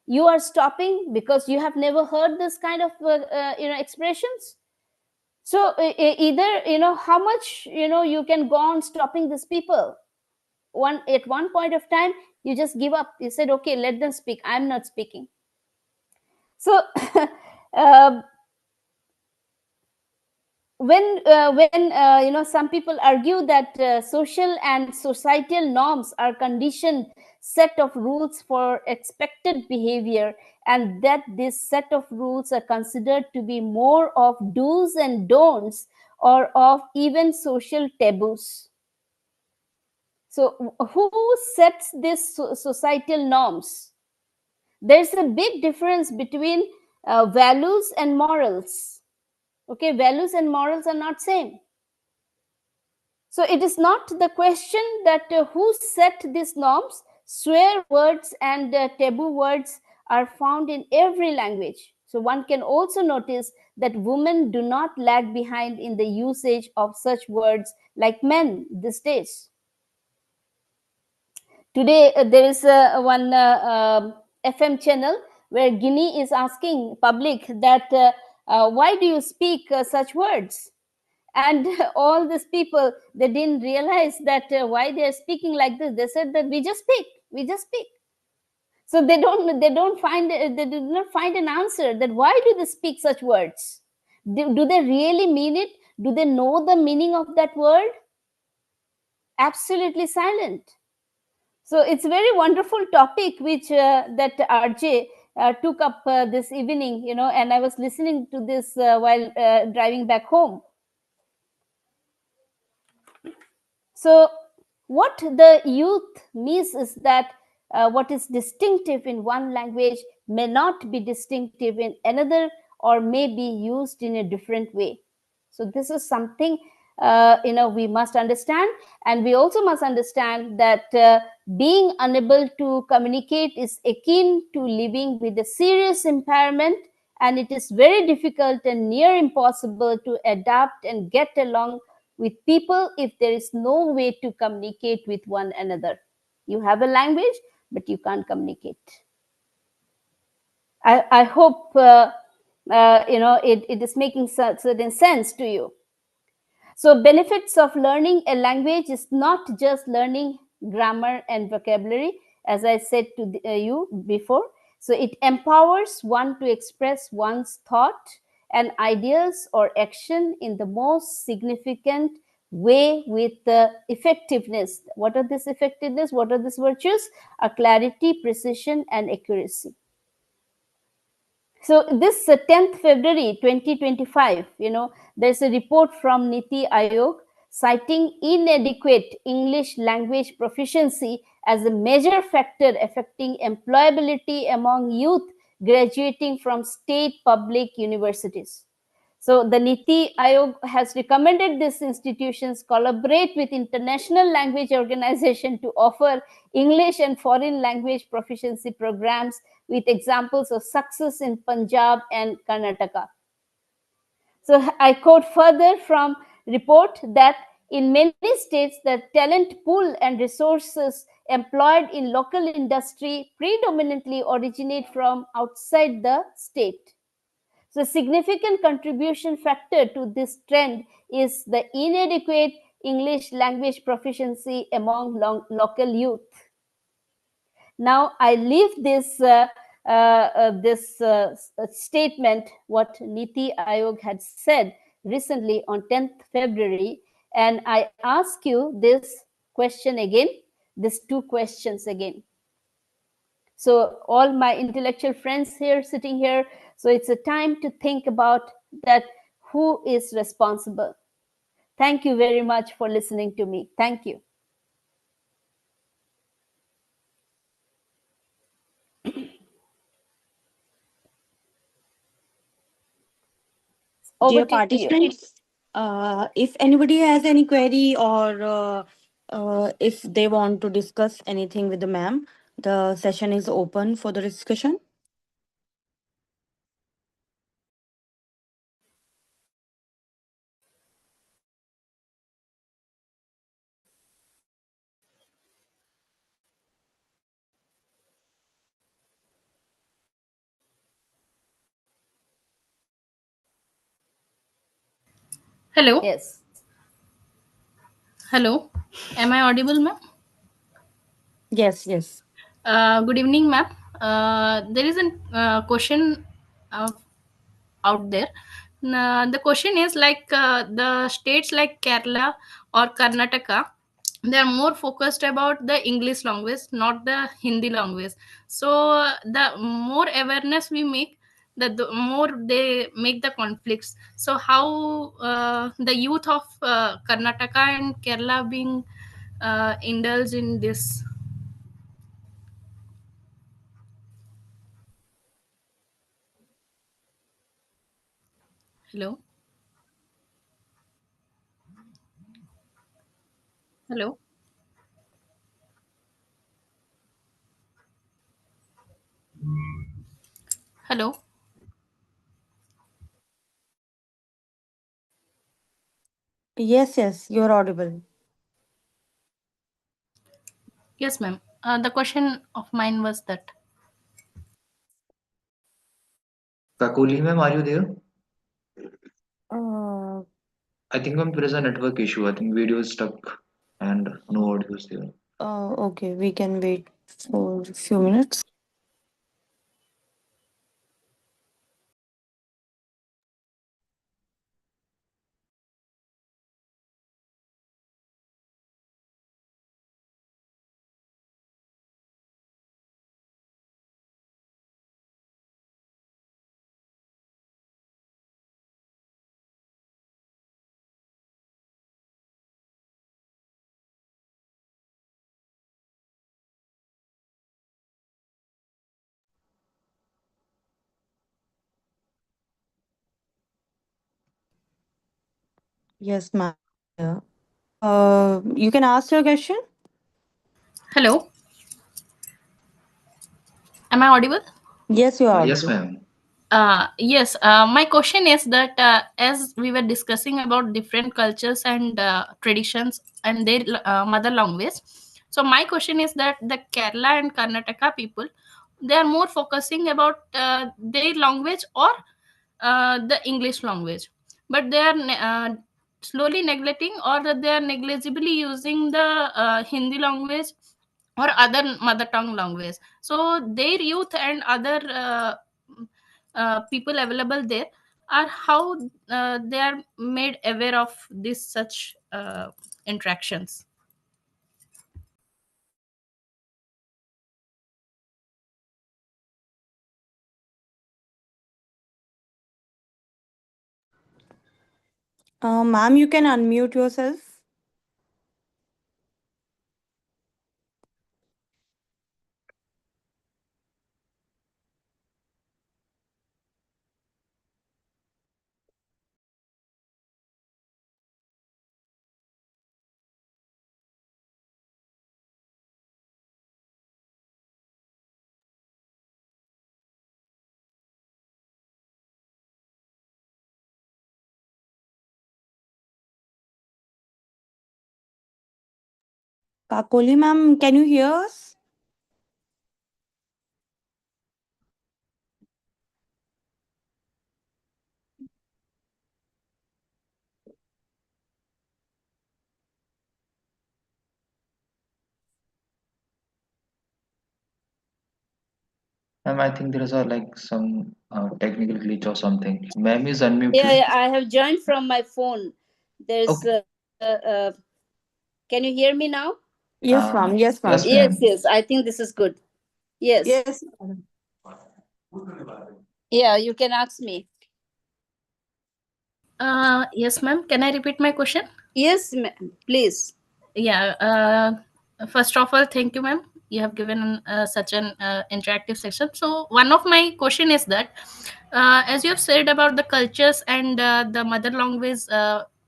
You are stopping because you have never heard this kind of expressions. So either how much you can go on stopping these people. At one point of time you just give up. You said, okay, let them speak. I'm not speaking. So when some people argue that social and societal norms are conditioned set of rules for expected behavior, and that this set of rules are considered to be more of do's and don'ts or of even social taboos. So who sets these societal norms? There's a big difference between values and morals. Okay, values and morals are not same. So it is not the question that who set these norms. Swear words and taboo words are found in every language. So one can also notice that women do not lag behind in the usage of such words like men these days. Today there is one FM channel where Guinea is asking public that why do you speak such words? And all these people, they didn't realize that why they are speaking like this. They said that we just speak. So they did not find an answer that why do they speak such words? Do they really mean it? Do they know the meaning of that word? Absolutely silent. So it's a very wonderful topic which that RJ took up this evening, and I was listening to this while driving back home. So what the youth miss is that what is distinctive in one language may not be distinctive in another, or may be used in a different way. So this is something we must understand, and we also must understand that being unable to communicate is akin to living with a serious impairment, and it is very difficult and near impossible to adapt and get along with people if there is no way to communicate with one another. You have a language, but you can't communicate. I hope it is making certain sense to you. So benefits of learning a language is not just learning grammar and vocabulary, as I said to you before. So it empowers one to express one's thought and ideas or action in the most significant way with effectiveness. What are this effectiveness? What are these virtues? Clarity, precision, and accuracy. So this 10th February 2025, there's a report from Niti Aayog citing inadequate English language proficiency as a major factor affecting employability among youth graduating from state public universities. So the Niti Aayog has recommended these institutions collaborate with international language organization to offer English and foreign language proficiency programs with examples of success in Punjab and Karnataka. So I quote further from report that in many states, the talent pool and resources employed in local industry predominantly originate from outside the state. So a significant contribution factor to this trend is the inadequate English language proficiency among local youth. Now I leave this statement, what Niti Aayog had said recently on 10th February, and I ask you this question again, these two questions again. So all my intellectual friends here sitting here, so it's a time to think about that, who is responsible. Thank you very much for listening to me. Thank you. Over Dear to you. participants, if anybody has any query or if they want to discuss anything with the ma'am, the session is open for the discussion. Hello. Yes. Hello. Am I audible, ma'am? Yes, yes. Good evening, ma'am. There is a question out there. The question is like the states like Kerala or Karnataka, they are more focused about the English language, not the Hindi language. So the more awareness we make, the more they make the conflicts. So how the youth of Karnataka and Kerala being indulged in this? Hello. Hello. Hello. Yes, yes, you're audible. Yes, ma'am. The question of mine was that. Kakuli ma'am, are you there? Uh, I think ma'am there is a network issue. I think video is stuck and no audio is there. okay, we can wait for a few minutes. Yes, ma'am. Yeah. You can ask your question. Hello. Am I audible? Yes, you are Yes audible. ma'am. Yes, my question is that as we were discussing about different cultures and traditions and their mother language, so my question is that the Kerala and Karnataka people, they are more focusing about their language or the English language, but they are slowly neglecting or they are negligibly using the Hindi language or other mother tongue language. So their youth and other people available there are how they are made aware of this such interactions. Ma'am, you can unmute yourself. Kakoli, ma'am, can you hear us? Ma'am, I think there is a like some technical glitch or something. Ma'am is unmuted. Yeah, I have joined from my phone. There's Okay. can you hear me now? Yes, ma'am. Yes, ma'am. Yes Yes, ma'am. yes. I think this is good. Yes. Yes. Yeah, you can ask me. Yes, ma'am. Can I repeat my question? Yes, please. Yeah. First of all, thank you, ma'am. you have given such an interactive section. So one of my question is that, as you have said about the cultures and the mother language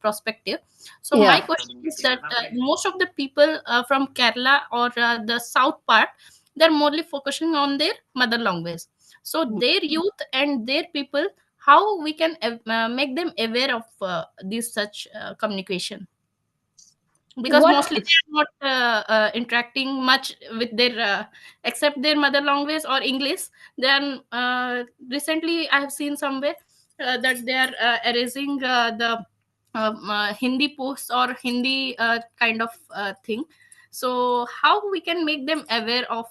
perspective. So my Yeah. question is that most of the people from Kerala or the south part, they're mostly focusing on their mother language. So their youth and their people, how we can make them aware of this such communication, because What mostly they are not interacting much with their except their mother language or English. Then recently I have seen somewhere that they are erasing the Hindi posts or Hindi kind of thing. So how we can make them aware of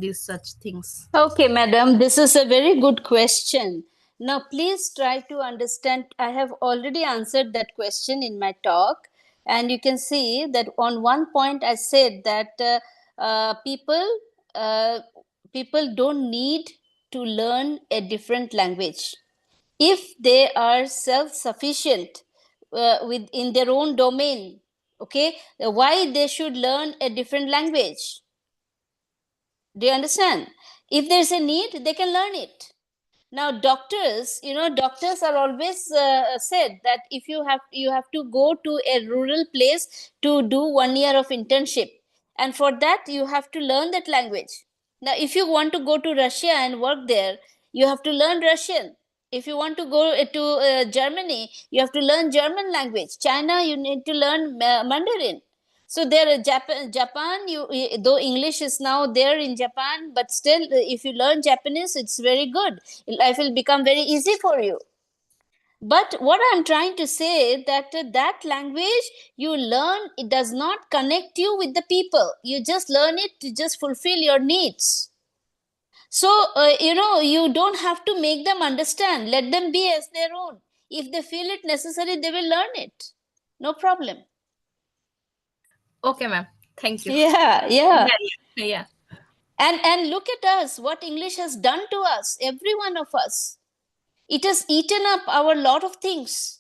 these such things? Okay, madam, this is a very good question. Now, please try to understand. I have already answered that question in my talk, and you can see that on one point I said that uh, people don't need to learn a different language if they are self-sufficient within their own domain. Okay, why they should learn a different language? Do you understand? If there's a need, they can learn it. Now, doctors, doctors are always said that if you have to go to a rural place to do 1 year of internship, and for that you have to learn that language. Now, if you want to go to Russia and work there, you have to learn Russian. If you want to go to Germany, you have to learn German language. China, you need to learn Mandarin. So there, Japan, though English is now there in Japan, but still, if you learn Japanese, it's very good. Life will become very easy for you. But what I'm trying to say that that language you learn, it does not connect you with the people. You just learn it to just fulfill your needs. So you don't have to make them understand. Let them be as their own. If they feel it necessary, they will learn it. No problem. Okay, ma'am. Thank you. Yeah. Yeah. And look at us, what English has done to us, every one of us. It has eaten up our lot of things.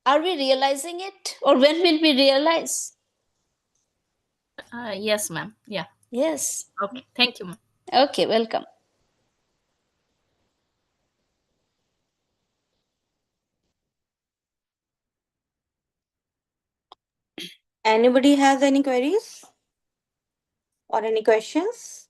Are we realizing it? Or when will we realize? Yes, ma'am. Yeah. Yes. Okay. Thank you, ma'am. Okay, welcome. Anybody has any queries or any questions?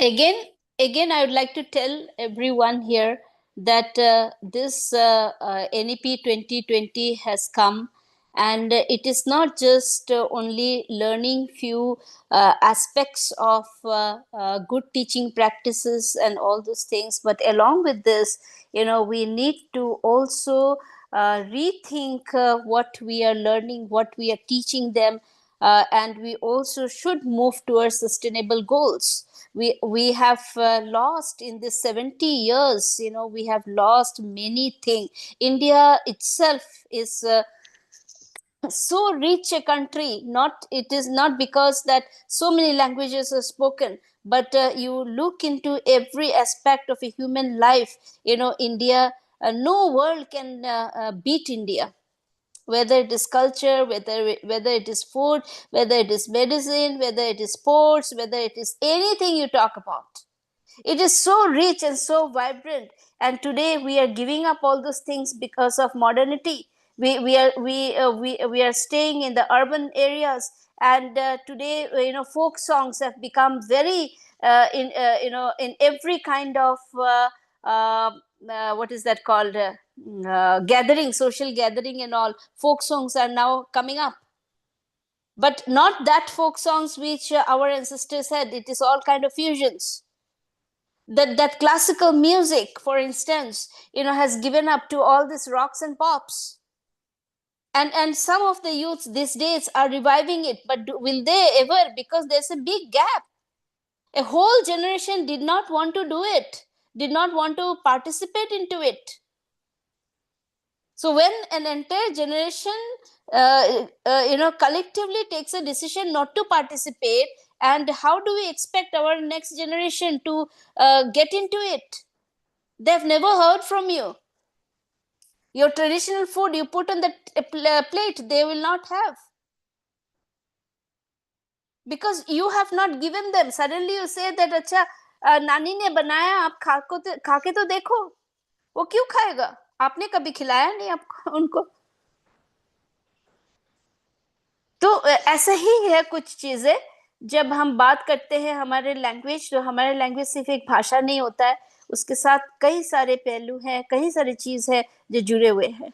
Again, I would like to tell everyone here that this NEP 2020 has come, and it is not just only learning few aspects of good teaching practices and all those things, but along with this, we need to also rethink what we are learning, what we are teaching them, and we also should move towards sustainable goals. We have lost in this 70 years, we have lost many things. India itself is so rich a country. It is not because that so many languages are spoken, but you look into every aspect of a human life. India, no world can beat India, whether it is culture, whether it is food, whether it is medicine, whether it is sports, whether it is anything you talk about. It is so rich and so vibrant, and today we are giving up all those things because of modernity. We are staying in the urban areas, and today folk songs have become very in every kind of what is that called, gathering, social gathering and all. Folk songs are now coming up, but not that folk songs which our ancestors had. It is all kind of fusions. That classical music, for instance, has given up to all these rocks and pops, and some of the youths these days are reviving it, but will they ever? Because there's a big gap. A whole generation did not want to do it, did not want to participate into it. So when an entire generation collectively takes a decision not to participate, and how do we expect our next generation to get into it? They've never heard from you. Your traditional food you put on the plate, they will not have. Because you have not given them. Suddenly you say that, अच्छा नानी ने बनाया, आप खा के तो देखो. वो क्यों खाएगा? आपने कभी खिलाया नहीं आपको उनको. तो ऐसा ही है कुछ चीजें. जब हम बात करते हैं हमारे लैंग्वेज, तो हमारे लैंग्वेज सिर्फ एक भाषा नहीं होता है, उसके साथ कई सारे पहलू हैं, कई सारी चीज है जो जुड़े हुए हैं.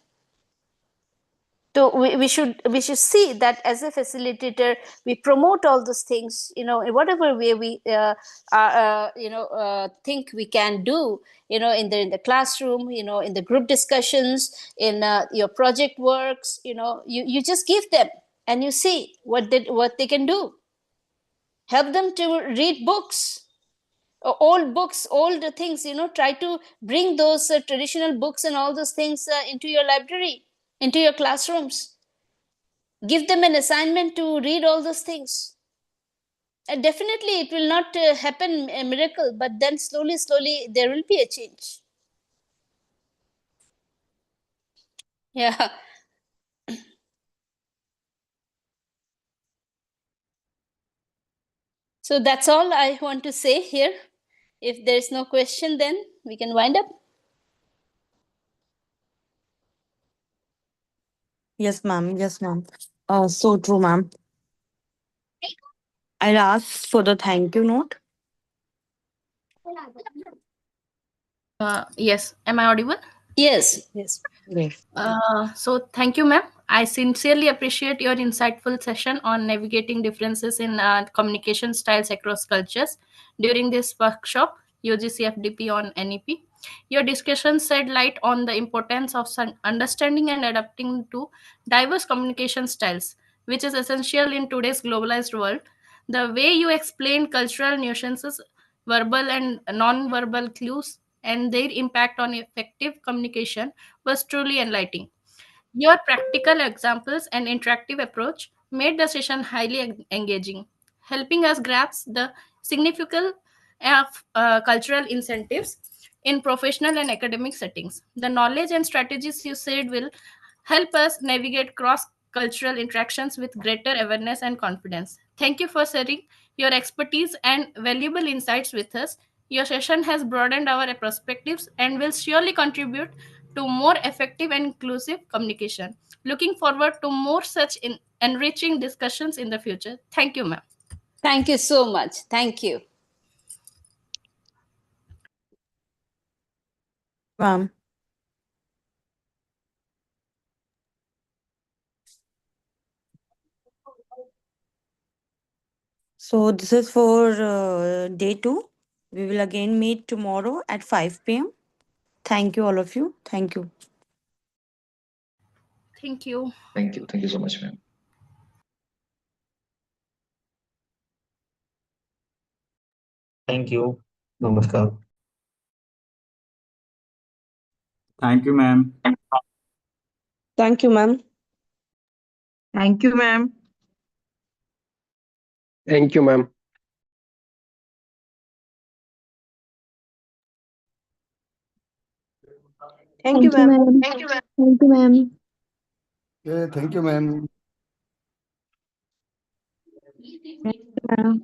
So we should see that as a facilitator, we promote all those things, in whatever way we think we can do, in the classroom, in the group discussions, in your project works, you just give them and you see what they can do. Help them to read books, old books, old things, try to bring those traditional books and all those things into your library, into your classrooms. Give them an assignment to read all those things. And definitely it will not happen a miracle, but then slowly there will be a change. Yeah. So that's all I want to say here. If there is no question, then we can wind up. Yes, ma'am. Yes, ma'am. So true, ma'am. I'll ask for the thank you note. Yes. Am I audible? Yes. Yes. So thank you, ma'am. I sincerely appreciate your insightful session on navigating differences in communication styles across cultures during this workshop, UGC FDP on NEP. Your discussion shed light on the importance of understanding and adapting to diverse communication styles, which is essential in today's globalized world. The way you explained cultural nuances, verbal and non-verbal clues, and their impact on effective communication was truly enlightening. Your practical examples and interactive approach made the session highly engaging, helping us grasp the significance of cultural incentives in professional and academic settings. The knowledge and strategies you said will help us navigate cross cultural interactions with greater awareness and confidence. Thank you for sharing your expertise and valuable insights with us. Your session has broadened our perspectives and will surely contribute to more effective and inclusive communication. Looking forward to more such enriching discussions in the future. Thank you, ma'am. Thank you so much. Thank you. Ma'am. So this is for day 2. We will again meet tomorrow at 5 p.m. Thank you, all of you. Thank you. Thank you. Thank you. Thank you so much, ma'am. Thank you. Namaskar. Thank you, ma'am. Thank you, ma'am. Thank you, ma'am. Thank you, ma'am. Thank you, ma'am. Thank you, ma'am. Thank you, ma'am. Yeah, thank you, ma'am. Thank you, ma'am.